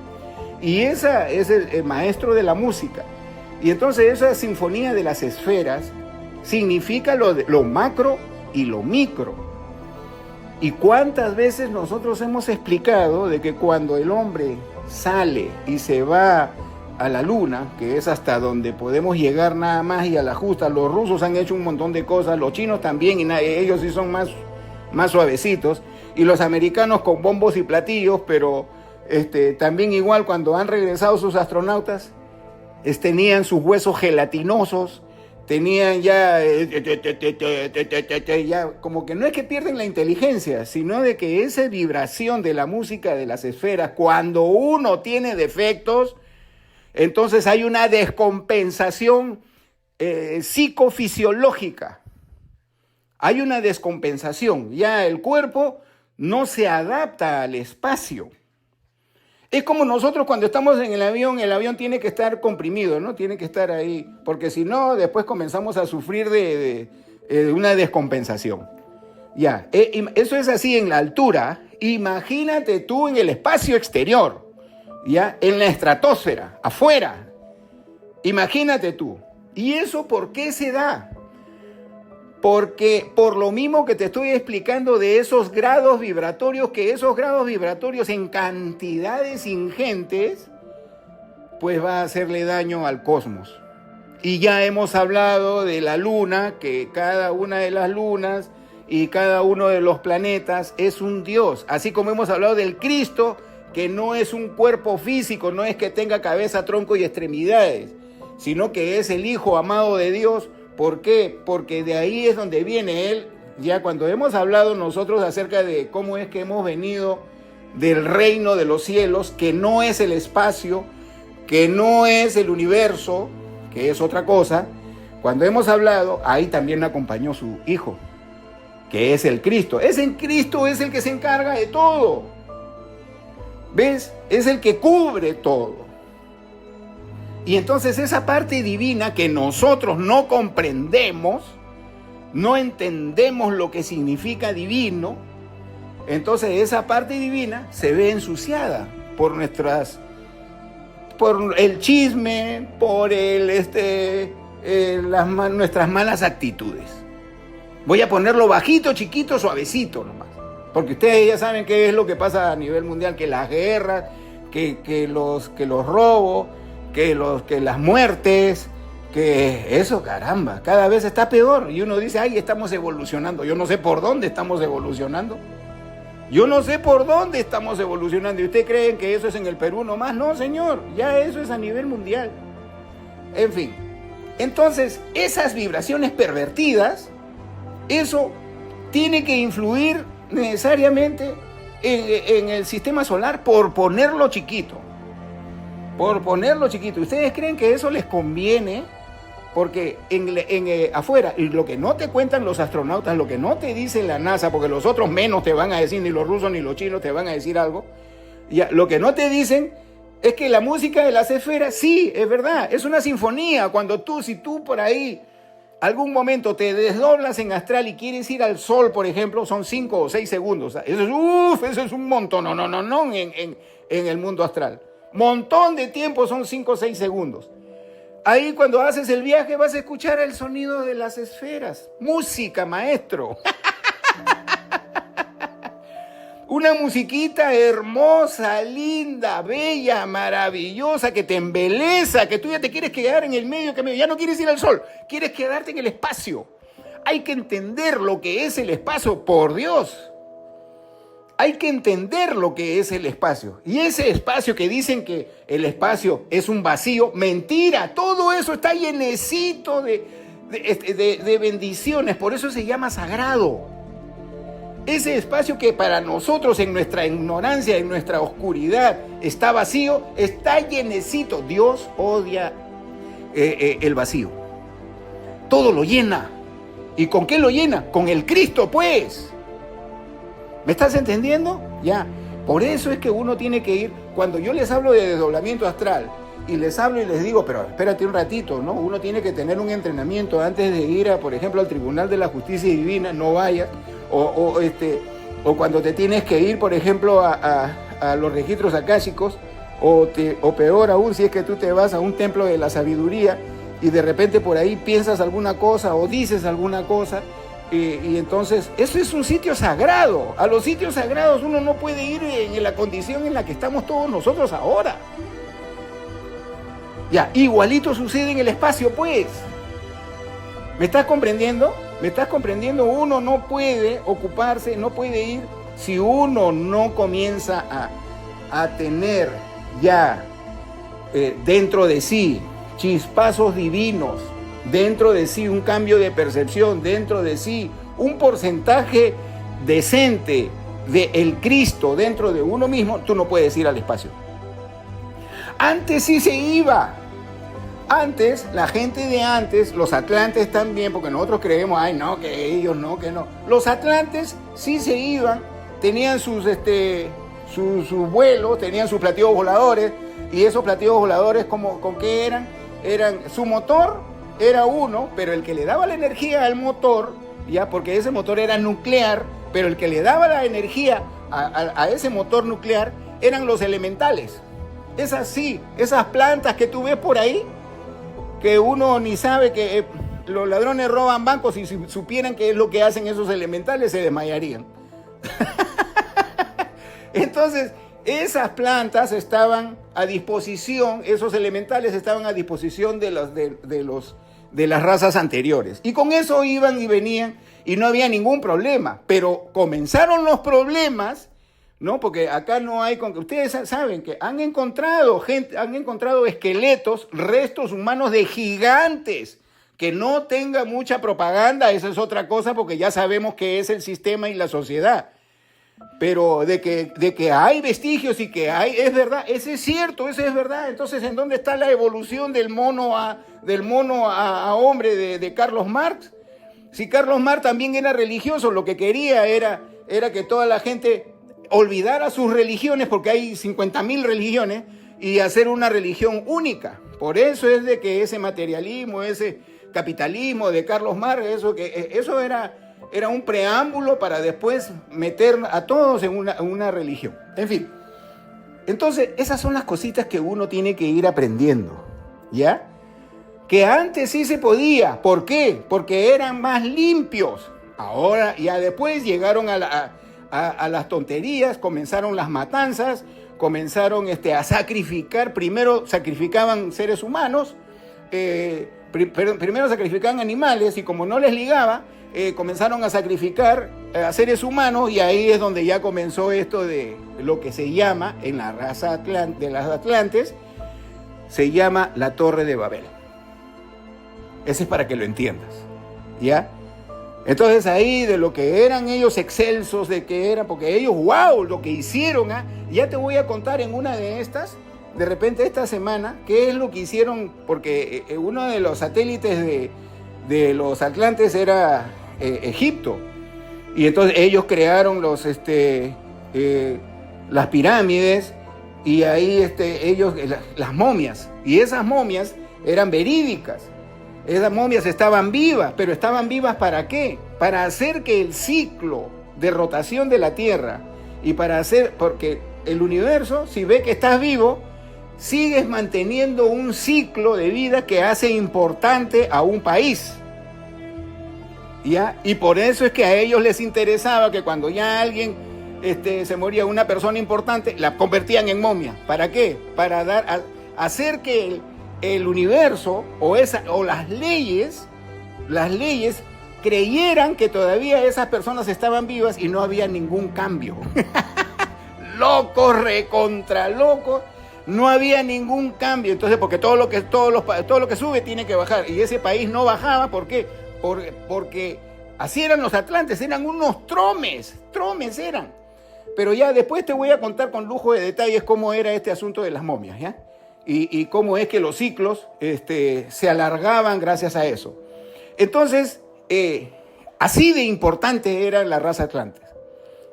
Y esa es el maestro de la música. Y entonces esa Sinfonía de las Esferas significa lo macro y lo micro. Y cuántas veces nosotros hemos explicado de que cuando el hombre sale y se va a la luna, que es hasta donde podemos llegar nada más y a la justa, los rusos han hecho un montón de cosas, los chinos también, y ellos sí son más suavecitos, y los americanos con bombos y platillos, pero también igual cuando han regresado sus astronautas, tenían sus huesos gelatinosos, tenían ya como que no es que pierden la inteligencia, sino de que esa vibración de la música de las esferas, cuando uno tiene defectos, entonces hay una descompensación psicofisiológica. Hay una descompensación, ya el cuerpo no se adapta al espacio. Es como nosotros cuando estamos en el avión tiene que estar comprimido, ¿no? Tiene que estar ahí, porque si no, después comenzamos a sufrir de una descompensación. Ya, eso es así en la altura. Imagínate tú en el espacio exterior, ya, en la estratosfera, afuera. Imagínate tú. ¿Y eso por qué se da? Porque por lo mismo que te estoy explicando de esos grados vibratorios, que esos grados vibratorios en cantidades ingentes, pues va a hacerle daño al cosmos. Y ya hemos hablado de la luna, que cada una de las lunas y cada uno de los planetas es un dios. Así como hemos hablado del Cristo, que no es un cuerpo físico, no es que tenga cabeza, tronco y extremidades, sino que es el Hijo amado de Dios. ¿Por qué? Porque de ahí es donde viene Él. Ya cuando hemos hablado nosotros acerca de cómo es que hemos venido del reino de los cielos, que no es el espacio, que no es el universo, que es otra cosa, cuando hemos hablado, ahí también acompañó su Hijo, que es el Cristo. Cristo es el que se encarga de todo. ¿Ves? Es el que cubre todo. Y entonces esa parte divina que nosotros no comprendemos, no entendemos lo que significa divino, entonces esa parte divina se ve ensuciada por nuestras, por el chisme, por nuestras malas actitudes. Voy a ponerlo bajito, chiquito, suavecito nomás, porque ustedes ya saben qué es lo que pasa a nivel mundial, que las guerras, que los robos, que las muertes, que eso, caramba, cada vez está peor. Y uno dice, ay, estamos evolucionando. Yo no sé por dónde estamos evolucionando. Yo no sé por dónde estamos evolucionando. ¿Y ustedes creen que eso es en el Perú nomás? No, señor, ya eso es a nivel mundial. En fin, entonces, esas vibraciones pervertidas, eso tiene que influir necesariamente en el sistema solar por ponerlo chiquito. Por ponerlo chiquito. ¿Ustedes creen que eso les conviene? Porque afuera, y lo que no te cuentan los astronautas, lo que no te dice la NASA, porque los otros menos te van a decir, ni los rusos ni los chinos te van a decir algo, ya, lo que no te dicen es que la música de las esferas, sí, es verdad, es una sinfonía. Si tú por ahí algún momento te desdoblas en astral y quieres ir al sol, por ejemplo, son 5 o 6 segundos. Eso es un montón, no, en el mundo astral. Montón de tiempo son 5 o 6 segundos. Ahí cuando haces el viaje vas a escuchar el sonido de las esferas. Música, maestro. Una musiquita hermosa, linda, bella, maravillosa, que te embeleza, que tú ya te quieres quedar en el medio, ya no quieres ir al sol, quieres quedarte en el espacio. Hay que entender lo que es el espacio, por Dios. Hay que entender lo que es el espacio. Y ese espacio que dicen que el espacio es un vacío, mentira, todo eso está llenecito de bendiciones, por eso se llama sagrado. Ese espacio que para nosotros en nuestra ignorancia, en nuestra oscuridad, está vacío, está llenecito. Dios odia el vacío. Todo lo llena. ¿Y con qué lo llena? Con el Cristo, pues. ¿Me estás entendiendo? Ya. Por eso es que uno tiene que ir, cuando yo les hablo de desdoblamiento astral, y les hablo y les digo, pero espérate un ratito, ¿no? Uno tiene que tener un entrenamiento antes de ir, por ejemplo, al Tribunal de la Justicia Divina, no vayas, o cuando te tienes que ir, por ejemplo, a los registros akáshicos, o peor aún, si es que tú te vas a un templo de la sabiduría, y de repente por ahí piensas alguna cosa, o dices alguna cosa, y entonces, eso es un sitio sagrado. A los sitios sagrados uno no puede ir en la condición en la que estamos todos nosotros ahora. Ya, igualito sucede en el espacio, pues. ¿Me estás comprendiendo? ¿Me estás comprendiendo? Uno no puede ocuparse, no puede ir si uno no comienza a tener ya dentro de sí chispazos divinos, dentro de sí un cambio de percepción, dentro de sí un porcentaje decente del Cristo dentro de uno mismo. Tú no puedes ir al espacio. Antes sí se iba. Antes, la gente de antes, los atlantes también, porque nosotros creemos, ay no, que ellos no, que no. Los atlantes sí se iban, tenían sus vuelos, tenían sus platillos voladores, y esos platillos voladores, ¿con qué eran? Su motor era uno, pero el que le daba la energía al motor, ya, porque ese motor era nuclear, pero el que le daba la energía a ese motor nuclear eran los elementales. Esas plantas que tú ves por ahí, que uno ni sabe que los ladrones roban bancos y si supieran qué es lo que hacen esos elementales se desmayarían. Entonces, esas plantas estaban a disposición, esos elementales estaban a disposición de las razas anteriores. Y con eso iban y venían y no había ningún problema. Pero comenzaron los problemas, ¿no? Porque acá no hay... Ustedes saben que han encontrado esqueletos, restos humanos de gigantes. Que no tenga mucha propaganda, eso es otra cosa, porque ya sabemos qué es el sistema y la sociedad. Pero de que hay vestigios y que hay, es verdad, eso es cierto, eso es verdad. Entonces, ¿en dónde está la evolución del mono a hombre de Carlos Marx? Si Carlos Marx también era religioso, lo que quería era que toda la gente olvidara sus religiones, porque hay 50.000 religiones, y hacer una religión única. Por eso es de que ese materialismo, ese capitalismo de Carlos Marx, eso era un preámbulo para después meter a todos en una religión. En fin, entonces esas son las cositas que uno tiene que ir aprendiendo, ¿ya? Que antes sí se podía. ¿Por qué? Porque eran más limpios. Ahora, ya después llegaron a las tonterías, comenzaron las matanzas, comenzaron a sacrificar. Primero sacrificaban seres humanos, primero sacrificaban animales, y como no les ligaba, comenzaron a sacrificar a seres humanos, y ahí es donde ya comenzó esto de lo que se llama, en la raza de las Atlantes, se llama la Torre de Babel. Ese es para que lo entiendas, ¿ya? Entonces ahí de lo que eran ellos excelsos, de que era, porque ellos, wow, lo que hicieron, ya te voy a contar en una de estas, de repente esta semana, qué es lo que hicieron, porque uno de los satélites de los Atlantes era Egipto, y entonces ellos crearon las pirámides, y ahí ellos, las momias, y esas momias eran verídicas. Esas momias estaban vivas, pero estaban vivas ¿para qué? Para hacer que el ciclo de rotación de la Tierra, y porque el universo, si ve que estás vivo, sigues manteniendo un ciclo de vida que hace importante a un país, ¿ya? Y por eso es que a ellos les interesaba que cuando ya alguien se moría, una persona importante, la convertían en momia. ¿Para qué? Para hacer que el universo o las leyes creyeran que todavía esas personas estaban vivas y no había ningún cambio. Locos, recontra locos, no había ningún cambio. Entonces, porque todo lo que sube tiene que bajar, y ese país no bajaba. ¿Por qué? Porque así eran los atlantes, eran unos tromes eran. Pero ya después te voy a contar con lujo de detalles cómo era este asunto de las momias, ¿ya? Y cómo es que los ciclos se alargaban gracias a eso. Entonces, así de importante era la raza Atlantes.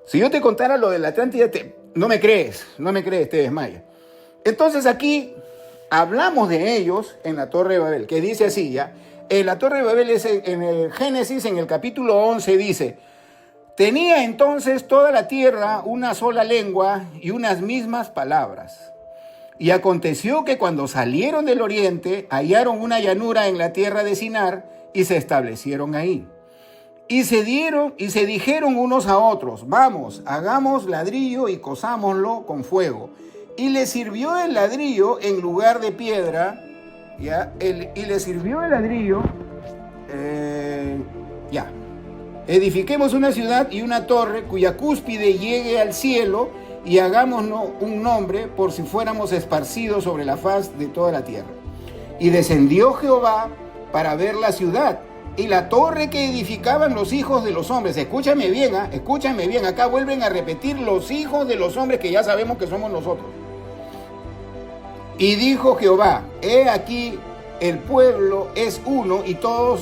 Si yo te contara lo de la Atlántida, no me crees, te desmayas. Entonces aquí hablamos de ellos en la Torre de Babel, que dice así, ¿ya? En la Torre de Babel, en el Génesis, en el capítulo 11, dice: tenía entonces toda la tierra una sola lengua y unas mismas palabras. Y aconteció que cuando salieron del oriente, hallaron una llanura en la tierra de Sinar y se establecieron ahí. Y se dijeron unos a otros: vamos, hagamos ladrillo y cosámoslo con fuego. Y les sirvió el ladrillo en lugar de piedra, ¿ya? Y les sirvió el ladrillo, edifiquemos una ciudad y una torre cuya cúspide llegue al cielo, y hagámonos un nombre por si fuéramos esparcidos sobre la faz de toda la tierra. Y descendió Jehová para ver la ciudad y la torre que edificaban los hijos de los hombres. Escúchame bien, escúchame bien. Acá vuelven a repetir los hijos de los hombres, que ya sabemos que somos nosotros. Y dijo Jehová: he aquí, el pueblo es uno y todos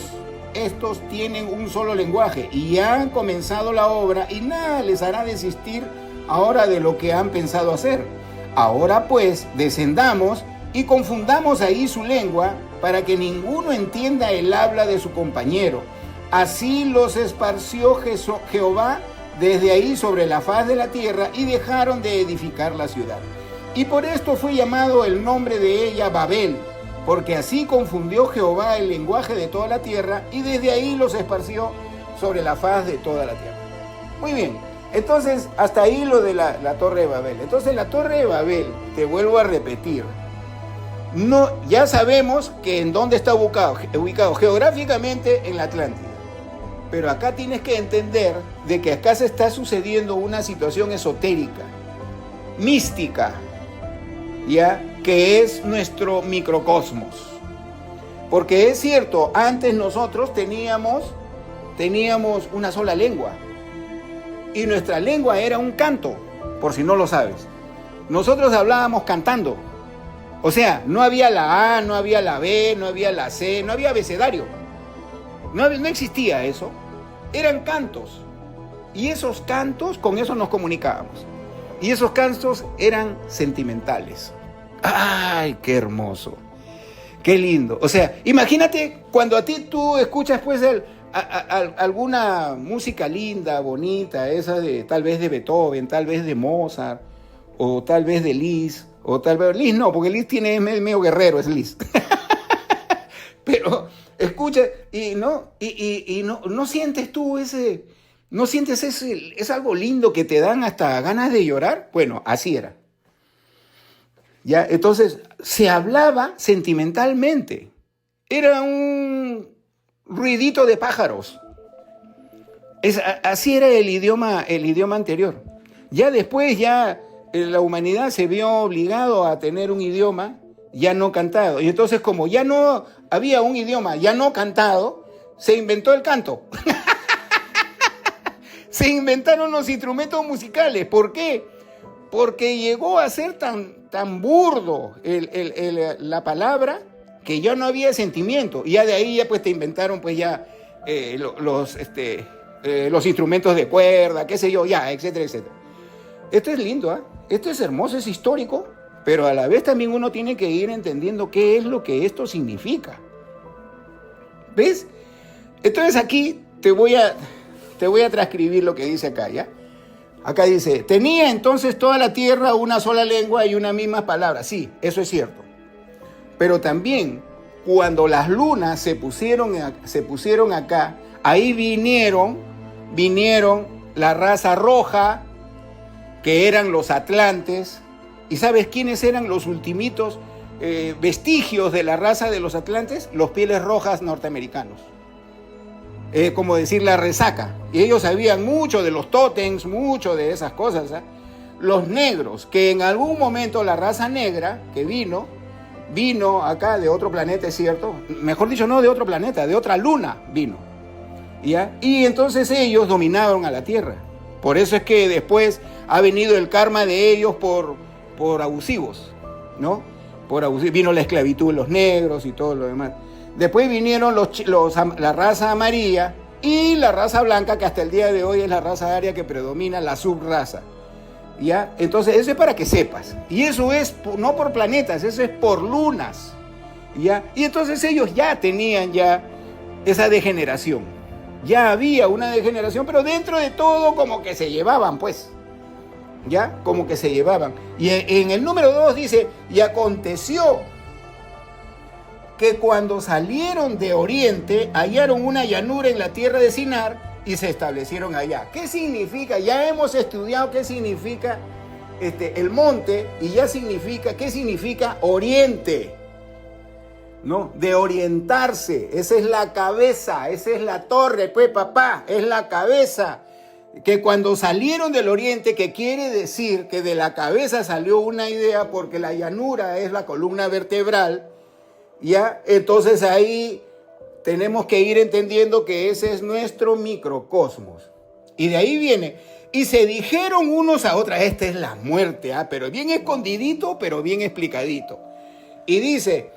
estos tienen un solo lenguaje, y ya han comenzado la obra, y nada les hará desistir ahora de lo que han pensado hacer. Ahora pues, descendamos y confundamos ahí su lengua, para que ninguno entienda el habla de su compañero. Así los esparció Jehová desde ahí sobre la faz de la tierra, y dejaron de edificar la ciudad. Y por esto fue llamado el nombre de ella Babel, porque así confundió Jehová el lenguaje de toda la tierra y desde ahí los esparció sobre la faz de toda la tierra. Muy bien, entonces hasta ahí lo de la Torre de Babel. Entonces la Torre de Babel, te vuelvo a repetir, no, ya sabemos que en dónde está ubicado geográficamente en la Atlántida. Pero acá tienes que entender de que acá se está sucediendo una situación esotérica, mística, ¿ya? Que es nuestro microcosmos. Porque es cierto, antes nosotros teníamos una sola lengua. Y nuestra lengua era un canto, por si no lo sabes. Nosotros hablábamos cantando. O sea, no había la A, no había la B, no había la C, no había abecedario. No existía eso. Eran cantos. Y esos cantos, con eso nos comunicábamos. Y esos cantos eran sentimentales. ¡Ay, qué hermoso! ¡Qué lindo! O sea, imagínate cuando tú escuchas pues alguna música linda, bonita, esa de tal vez de Beethoven, tal vez de Mozart, o tal vez de Liszt, o tal vez... Liszt no, porque Liszt es medio guerrero, es Liszt. Pero escucha, y no sientes tú ese... ¿No sientes es algo lindo que te dan hasta ganas de llorar? Bueno, así era. ¿Ya? Entonces, se hablaba sentimentalmente. Era un ruidito de pájaros. Así era el idioma anterior. Ya después, la humanidad se vio obligado a tener un idioma ya no cantado. Y entonces, como ya no había un idioma ya no cantado, se inventó el canto. Se inventaron los instrumentos musicales. ¿Por qué? Porque llegó a ser tan burdo la palabra que ya no había sentimiento. Y ya de ahí pues te inventaron pues los instrumentos de cuerda, qué sé yo, etcétera, etcétera. Esto es lindo, ¿eh? Esto es hermoso, es histórico, pero a la vez también uno tiene que ir entendiendo qué es lo que esto significa. ¿Ves? Entonces aquí te voy a transcribir lo que dice acá, ¿ya? Acá dice, tenía entonces toda la tierra una sola lengua y una misma palabra. Sí, eso es cierto. Pero también, cuando las lunas se pusieron acá, ahí vinieron la raza roja, que eran los atlantes. ¿Y sabes quiénes eran los ultimitos vestigios de la raza de los atlantes? Los pieles rojas norteamericanos. Como decir la resaca. Y ellos sabían mucho de los tótems, mucho de esas cosas. Los negros, que en algún momento la raza negra que vino acá de otro planeta, es cierto. Mejor dicho, no de otro planeta, de otra luna vino. ¿Ya? Y entonces ellos dominaron a la Tierra. Por eso es que después ha venido el karma de ellos por abusivos, ¿no? Vino la esclavitud de los negros y todo lo demás. Después vinieron la raza amarilla y la raza blanca, que hasta el día de hoy es la raza aria que predomina, la subraza. ¿Ya? Entonces, eso es para que sepas. Y eso es no por planetas, eso es por lunas. ¿Ya? Y entonces ellos ya tenían esa degeneración. Ya había una degeneración, pero dentro de todo como que se llevaban, pues. ¿Ya? Como que se llevaban. Y en el número 2 dice, y aconteció que cuando salieron de Oriente, hallaron una llanura en la tierra de Sinar y se establecieron allá. ¿Qué significa? Ya hemos estudiado qué significa el monte y qué significa oriente, ¿no? De orientarse. Esa es la cabeza, esa es la torre, pues papá, es la cabeza. Que cuando salieron del oriente, que quiere decir que de la cabeza salió una idea, porque la llanura es la columna vertebral. ¿Ya? Entonces ahí tenemos que ir entendiendo que ese es nuestro microcosmos. Y de ahí viene, y se dijeron unos a otros, esta es la muerte, pero bien escondidito, pero bien explicadito. Y dice,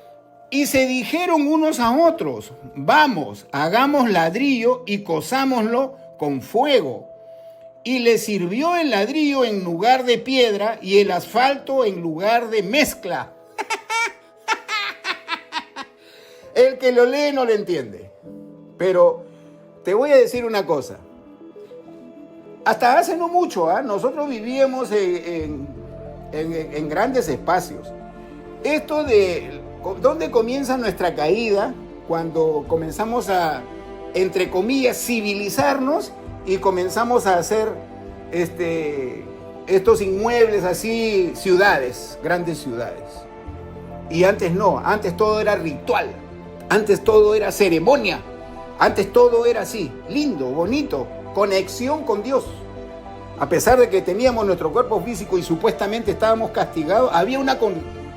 y se dijeron unos a otros, vamos, hagamos ladrillo y cosámoslo con fuego. Y le sirvió el ladrillo en lugar de piedra y el asfalto en lugar de mezcla. El que lo lee no lo entiende. Pero te voy a decir una cosa. Hasta hace no mucho, nosotros vivíamos en grandes espacios. Esto de ¿Dónde comienza nuestra caída? Cuando comenzamos a, entre comillas, civilizarnos y comenzamos a hacer estos inmuebles así, ciudades, grandes ciudades. Y antes no, antes todo era ritual, antes todo era ceremonia, antes todo era así, lindo, bonito, conexión con Dios. A pesar de que teníamos nuestro cuerpo físico y supuestamente estábamos castigados, había una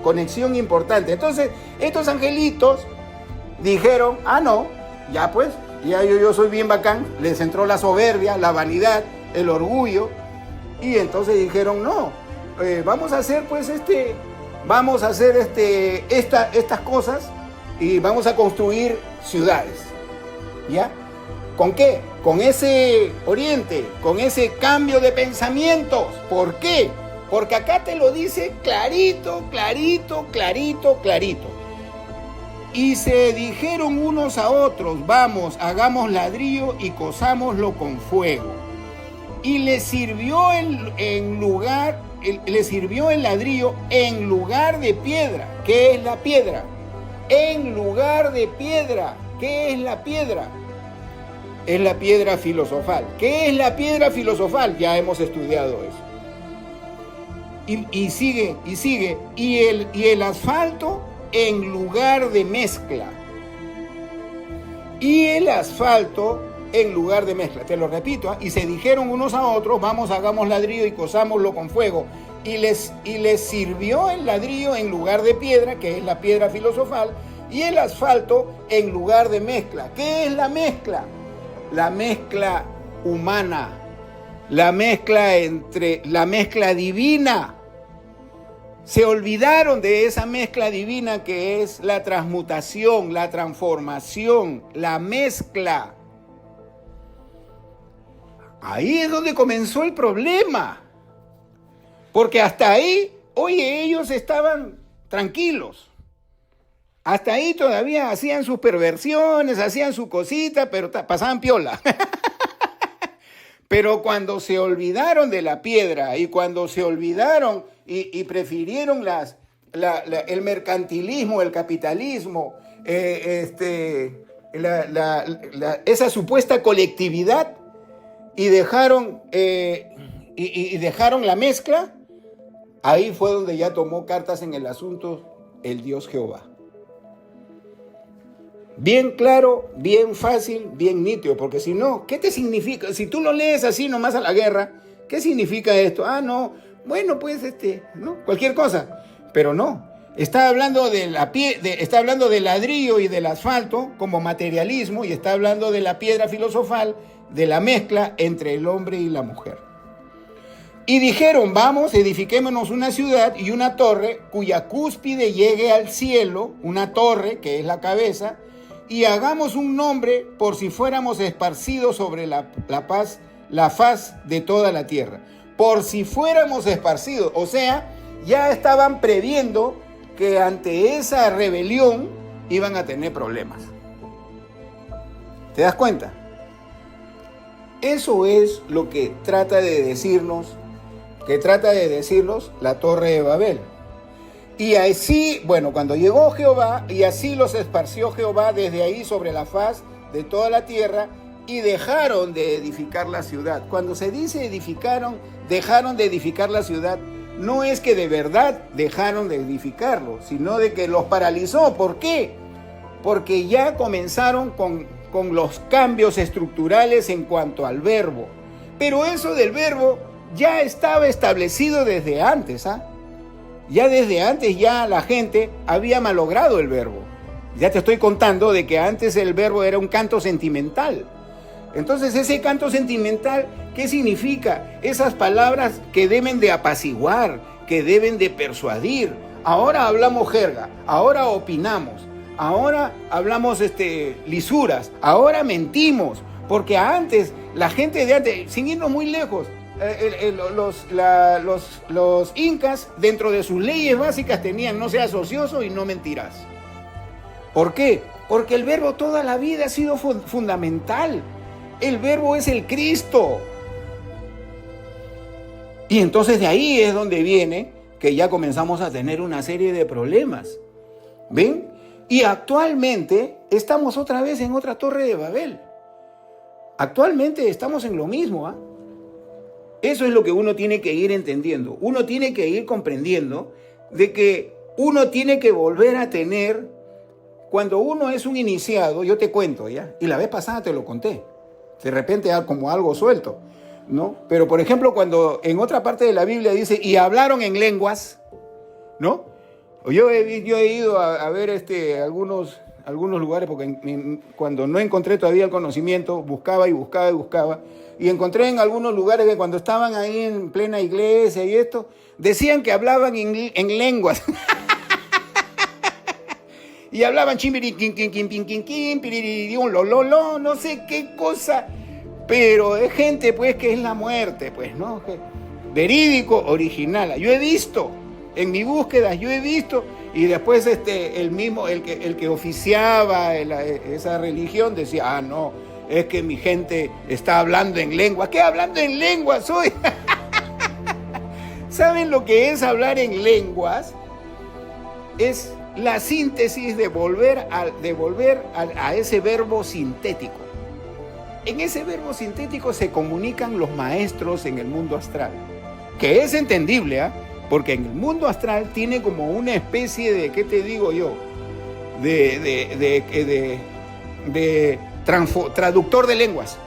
conexión importante. Entonces, estos angelitos dijeron, no, ya pues, ya yo soy bien bacán. Les entró la soberbia, la vanidad, el orgullo. Y entonces dijeron, no, vamos a hacer pues estas cosas y vamos a construir ciudades. ¿Ya? ¿Con qué? Con ese oriente, con ese cambio de pensamientos. ¿Por qué? Porque acá te lo dice clarito, clarito, clarito, clarito. Y se dijeron unos a otros, vamos, hagamos ladrillo y cozámoslo con fuego. Y le sirvió el ladrillo en lugar de piedra. ¿Qué es la piedra? En lugar de piedra. ¿Qué es la piedra? Es la piedra filosofal. ¿Qué es la piedra filosofal? Ya hemos estudiado eso. Y sigue. Y el asfalto en lugar de mezcla. Y el asfalto en lugar de mezcla. Te lo repito. Y se dijeron unos a otros, vamos, hagamos ladrillo y cozámoslo con fuego. Y les sirvió el ladrillo en lugar de piedra, que es la piedra filosofal, y el asfalto en lugar de mezcla. ¿Qué es la mezcla? La mezcla humana, la mezcla divina. Se olvidaron de esa mezcla divina que es la transmutación, la transformación, la mezcla. Ahí es donde comenzó el problema. Porque hasta ahí, oye, ellos estaban tranquilos. Hasta ahí todavía hacían sus perversiones, hacían su cosita, pero pasaban piola. Pero cuando se olvidaron de la piedra y cuando se olvidaron y prefirieron el mercantilismo, el capitalismo, esa supuesta colectividad y dejaron la mezcla, ahí fue donde ya tomó cartas en el asunto el Dios Jehová. Bien claro, bien fácil, bien nítido, porque si no, ¿qué te significa? Si tú lo lees así nomás a la guerra, ¿qué significa esto? No, bueno, pues no, cualquier cosa, pero no. Está hablando está hablando del ladrillo y del asfalto como materialismo y está hablando de la piedra filosofal, de la mezcla entre el hombre y la mujer. Y dijeron, vamos, edifiquémonos una ciudad y una torre cuya cúspide llegue al cielo, una torre que es la cabeza, y hagamos un nombre por si fuéramos esparcidos sobre la faz de toda la tierra. Por si fuéramos esparcidos, o sea, ya estaban previendo que ante esa rebelión iban a tener problemas. ¿Te das cuenta? Eso es lo que trata de decirnos la Torre de Babel. Y así, bueno, cuando llegó Jehová, y así los esparció Jehová desde ahí sobre la faz de toda la tierra, y dejaron de edificar la ciudad. Cuando se dice dejaron de edificar la ciudad, no es que de verdad dejaron de edificarlo, sino de que los paralizó. ¿Por qué? Porque ya comenzaron con los cambios estructurales en cuanto al verbo. Pero eso del verbo ya estaba establecido desde antes, Ya desde antes ya la gente había malogrado el verbo. Ya te estoy contando de que antes el verbo era un canto sentimental. Entonces ese canto sentimental, ¿qué significa? Esas palabras que deben de apaciguar, que deben de persuadir. Ahora hablamos jerga, ahora opinamos, ahora hablamos lisuras, ahora mentimos. Porque antes, la gente de antes, sin irnos muy lejos, los incas, dentro de sus leyes básicas, tenían no seas ocioso y no mentirás. ¿Por qué? Porque el verbo toda la vida ha sido fundamental. El verbo es el Cristo. Y entonces de ahí es donde viene que ya comenzamos a tener una serie de problemas. ¿Ven? Y actualmente estamos otra vez en otra torre de Babel. Actualmente estamos en lo mismo, ¿ah? Eso es lo que uno tiene que ir entendiendo. Uno tiene que ir comprendiendo de que uno tiene que volver a tener, cuando uno es un iniciado, yo te cuento, ¿ya? Y la vez pasada te lo conté, de repente como algo suelto, ¿no? Pero por ejemplo, cuando en otra parte de la Biblia dice, y hablaron en lenguas, ¿no? Yo he ido a ver algunos lugares, porque cuando no encontré todavía el conocimiento, buscaba y buscaba y buscaba, y encontré en algunos lugares que cuando estaban ahí en plena iglesia y esto, decían que hablaban en lenguas. Y hablaban lo, no sé qué cosa, pero es gente pues que es la muerte, pues, ¿no? Verídico, original. Yo he visto, en mi búsqueda, y después el que oficiaba esa religión decía, no, es que mi gente está hablando en lengua. ¿Qué hablando en lengua soy? ¿Saben lo que es hablar en lenguas? Es la síntesis de volver a ese verbo sintético. En ese verbo sintético se comunican los maestros en el mundo astral, que es entendible, ¿eh? Porque en el mundo astral tiene como una especie de, ¿qué te digo yo? De traductor de lenguas.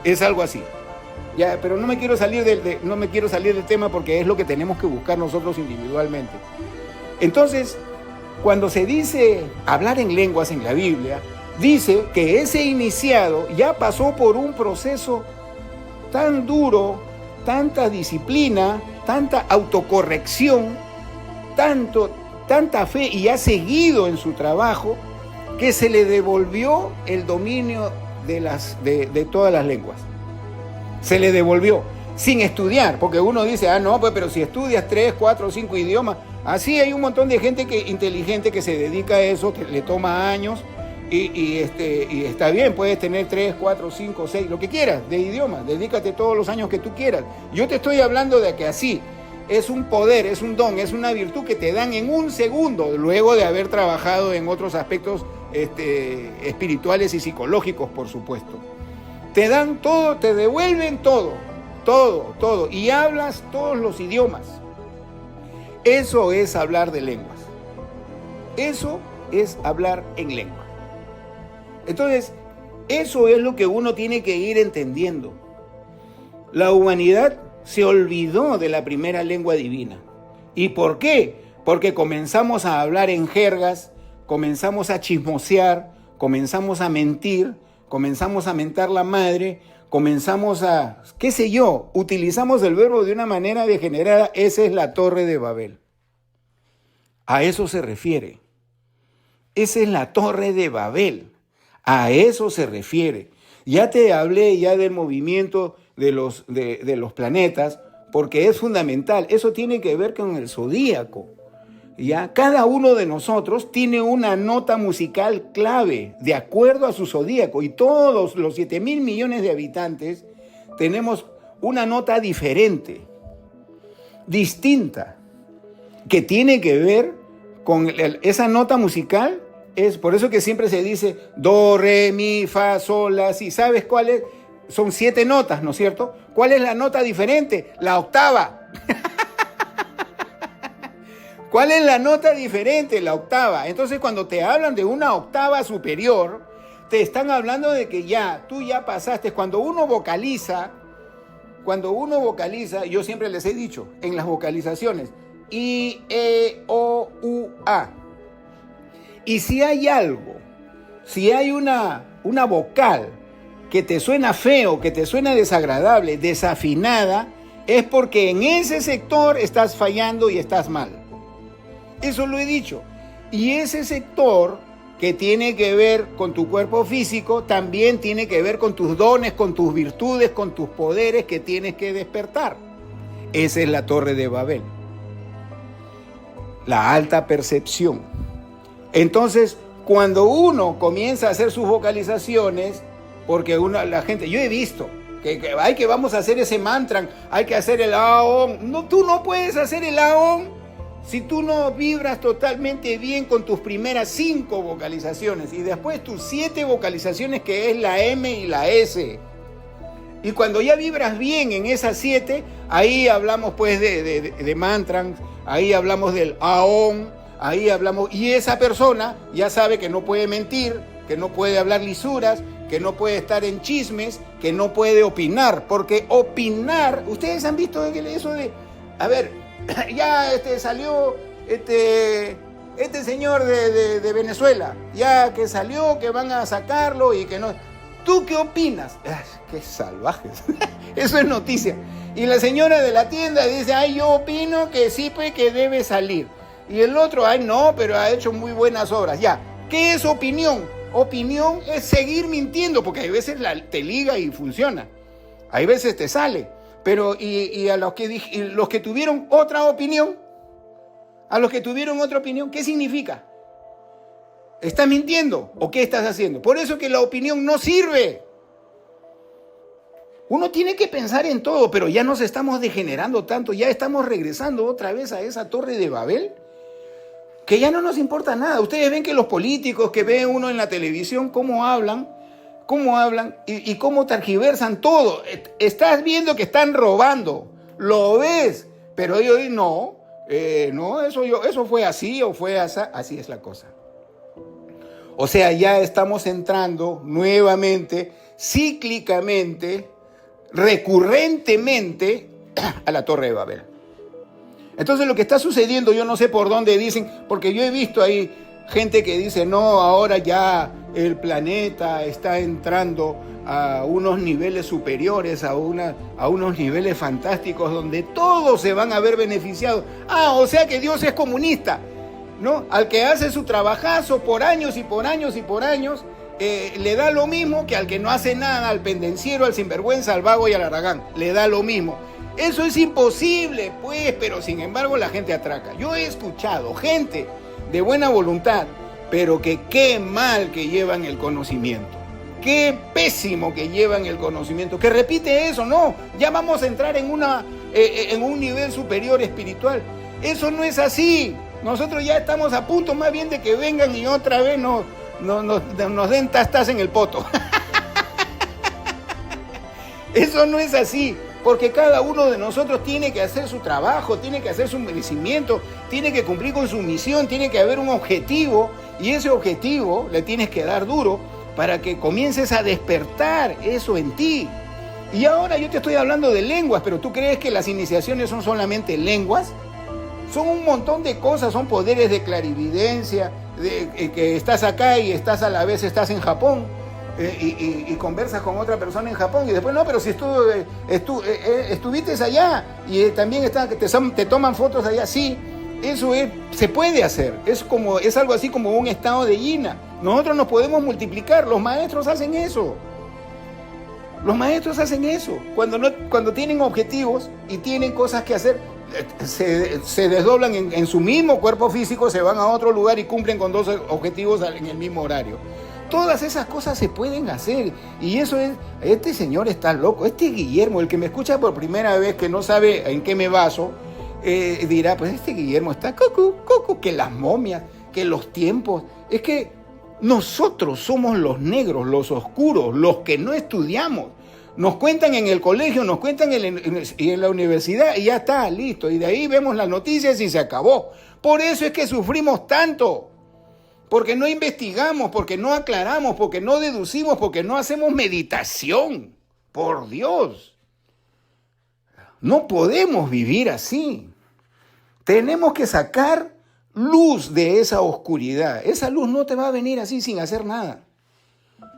Es algo así. Ya, pero no me quiero salir del tema porque es lo que tenemos que buscar nosotros individualmente. Entonces, cuando se dice hablar en lenguas en la Biblia, dice que ese iniciado ya pasó por un proceso tan duro, tanta disciplina, tanta autocorrección, tanta fe, y ha seguido en su trabajo, que se le devolvió el dominio de todas las lenguas. Se le devolvió, sin estudiar, porque uno dice, no, pues, pero si estudias 3, 4, 5 idiomas, así hay un montón de gente inteligente que se dedica a eso, que le toma años, y está bien, puedes tener 3, 4, 5, 6, lo que quieras de idiomas, dedícate todos los años que tú quieras. Yo te estoy hablando de que así, es un poder, es un don, es una virtud que te dan en un segundo, luego de haber trabajado en otros aspectos espirituales y psicológicos, por supuesto. Te dan todo, te devuelven todo, y hablas todos los idiomas. Eso es hablar de lenguas. Eso es hablar en lengua. Entonces, eso es lo que uno tiene que ir entendiendo. La humanidad se olvidó de la primera lengua divina. ¿Y por qué? Porque comenzamos a hablar en jergas, comenzamos a chismosear, comenzamos a mentir, comenzamos a mentar la madre, comenzamos a, qué sé yo, utilizamos el verbo de una manera degenerada. Esa es la torre de Babel. A eso se refiere. Esa es la torre de Babel. A eso se refiere. Ya te hablé ya del movimiento de los planetas, porque es fundamental. Eso tiene que ver con el zodíaco. ¿Ya? Cada uno de nosotros tiene una nota musical clave de acuerdo a su zodíaco, y todos los 7,000 millones de habitantes tenemos una nota diferente, distinta, que tiene que ver con esa nota musical. Es por eso que siempre se dice do, re, mi, fa, sol, la, si. ¿Sabes cuál es? Son 7 notas, ¿no es cierto? ¿Cuál es la nota diferente? La octava. ¿Cuál es la nota diferente? La octava. Entonces, cuando te hablan de una octava superior, te están hablando de que tú ya pasaste. Cuando uno vocaliza, yo siempre les he dicho, en las vocalizaciones, I, E, O, U, A. Y si hay algo, si hay una vocal que te suena feo, que te suena desagradable, desafinada, es porque en ese sector estás fallando y estás mal. Eso lo he dicho. Y ese sector que tiene que ver con tu cuerpo físico, también tiene que ver con tus dones, con tus virtudes, con tus poderes que tienes que despertar. Esa es la torre de Babel. La alta percepción. Entonces, cuando uno comienza a hacer sus vocalizaciones, porque la gente, yo he visto que vamos a hacer ese mantra, hay que hacer el aón. No, tú no puedes hacer el aón Si tú no vibras totalmente bien con tus primeras 5 vocalizaciones y después tus 7 vocalizaciones, que es la M y la S, y cuando ya vibras bien en esas 7, ahí hablamos pues de mantras, ahí hablamos del aón, ahí hablamos, y esa persona ya sabe que no puede mentir, que no puede hablar lisuras, que no puede estar en chismes, que no puede opinar, porque opinar, ustedes han visto eso de, a ver, ya salió este señor de Venezuela, ya que salió, que van a sacarlo y que no. ¿Tú qué opinas? Ay, qué salvajes. Eso es noticia. Y la señora de la tienda dice, ay, yo opino que sí, pues, que debe salir. Y el otro, ay, no, pero ha hecho muy buenas obras. Ya, ¿qué es opinión? Opinión es seguir mintiendo, porque hay veces te liga y funciona. Hay veces te sale. Pero, y a los que tuvieron otra opinión, ¿qué significa? ¿Estás mintiendo o qué estás haciendo? Por eso que la opinión no sirve. Uno tiene que pensar en todo, pero ya nos estamos degenerando tanto, ya estamos regresando otra vez a esa torre de Babel, que ya no nos importa nada. Ustedes ven que los políticos que ve uno en la televisión, cómo hablan y cómo tergiversan todo. Estás viendo que están robando, lo ves, pero ellos no, eso fue así o fue así es la cosa. O sea, ya estamos entrando nuevamente, cíclicamente, recurrentemente a la Torre de Babel. Entonces lo que está sucediendo, yo no sé por dónde dicen, porque yo he visto ahí gente que dice, no, ahora ya el planeta está entrando a unos niveles superiores, a unos niveles fantásticos donde todos se van a ver beneficiados. Ah, o sea que Dios es comunista, ¿no? Al que hace su trabajazo por años y por años y por años, le da lo mismo que al que no hace nada, al pendenciero, al sinvergüenza, al vago y al haragán. Le da lo mismo. Eso es imposible, pues, pero sin embargo la gente atraca. Yo he escuchado gente de buena voluntad, pero que qué mal que llevan el conocimiento. Qué pésimo que llevan el conocimiento. Que repite eso, no. Ya vamos a entrar en un nivel superior espiritual. Eso no es así. Nosotros ya estamos a punto más bien de que vengan y otra vez nos den tastas en el poto. Eso no es así, porque cada uno de nosotros tiene que hacer su trabajo, tiene que hacer su merecimiento, tiene que cumplir con su misión, tiene que haber un objetivo, y ese objetivo le tienes que dar duro para que comiences a despertar eso en ti. Y ahora yo te estoy hablando de lenguas, pero ¿tú crees que las iniciaciones son solamente lenguas? Son un montón de cosas, son poderes de clarividencia, que estás acá y a la vez estás en Japón y conversas con otra persona en Japón y después no, pero si estuviste allá y también te toman fotos allá, sí, eso se puede hacer, es algo así como un estado de yin. Nosotros nos podemos multiplicar, los maestros hacen eso. Los maestros hacen eso, cuando tienen objetivos y tienen cosas que hacer, se desdoblan en su mismo cuerpo físico, se van a otro lugar y cumplen con 2 objetivos en el mismo horario. Todas esas cosas se pueden hacer y eso es, este señor está loco, este Guillermo, el que me escucha por primera vez que no sabe en qué me baso, dirá, pues este Guillermo está que las momias, que los tiempos, es que nosotros somos los negros, los oscuros, los que no estudiamos. Nos cuentan en el colegio, nos cuentan en la universidad y ya está, listo. Y de ahí vemos las noticias y se acabó. Por eso es que sufrimos tanto. Porque no investigamos, porque no aclaramos, porque no deducimos, porque no hacemos meditación. Por Dios. No podemos vivir así. Tenemos que sacar luz de esa oscuridad. Esa luz no te va a venir así sin hacer nada.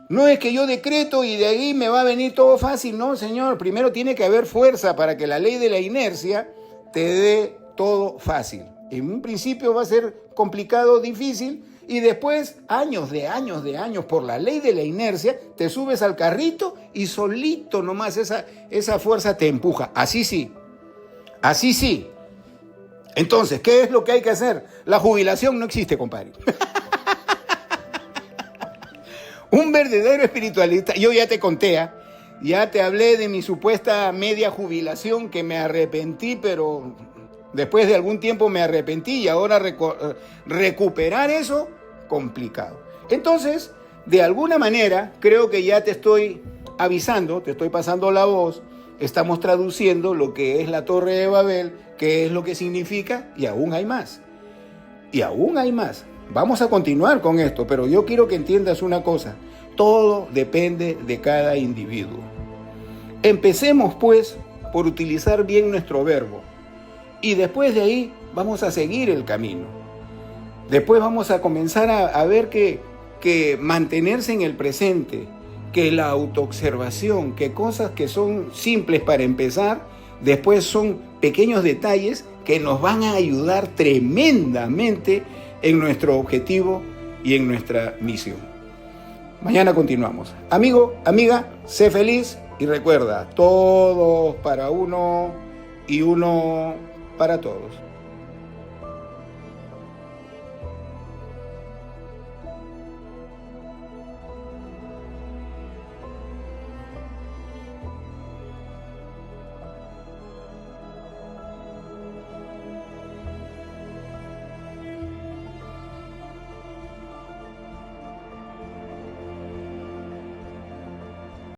No es que yo decreto y de ahí me va a venir todo fácil. No, señor. Primero tiene que haber fuerza para que la ley de la inercia te dé todo fácil. En un principio va a ser complicado, difícil, y después, años, por la ley de la inercia, te subes al carrito y solito nomás esa fuerza te empuja. Así sí. Así sí. Entonces, ¿qué es lo que hay que hacer? La jubilación no existe, compadre. Un verdadero espiritualista, yo ya te conté, ya te hablé de mi supuesta media jubilación que me arrepentí, pero Después de algún tiempo me arrepentí y ahora recuperar eso, complicado. Entonces, de alguna manera, creo que ya te estoy avisando, te estoy pasando la voz, estamos traduciendo lo que es la Torre de Babel, qué es lo que significa, y aún hay más. Y aún hay más. Vamos a continuar con esto, pero yo quiero que entiendas una cosa. Todo depende de cada individuo. Empecemos, pues, por utilizar bien nuestro verbo. Y después de ahí vamos a seguir el camino. Después vamos a comenzar a ver que mantenerse en el presente, que la autoobservación, que cosas que son simples para empezar, después son pequeños detalles que nos van a ayudar tremendamente en nuestro objetivo y en nuestra misión. Mañana continuamos. Amigo, amiga, sé feliz y recuerda, todos para uno y uno para todos.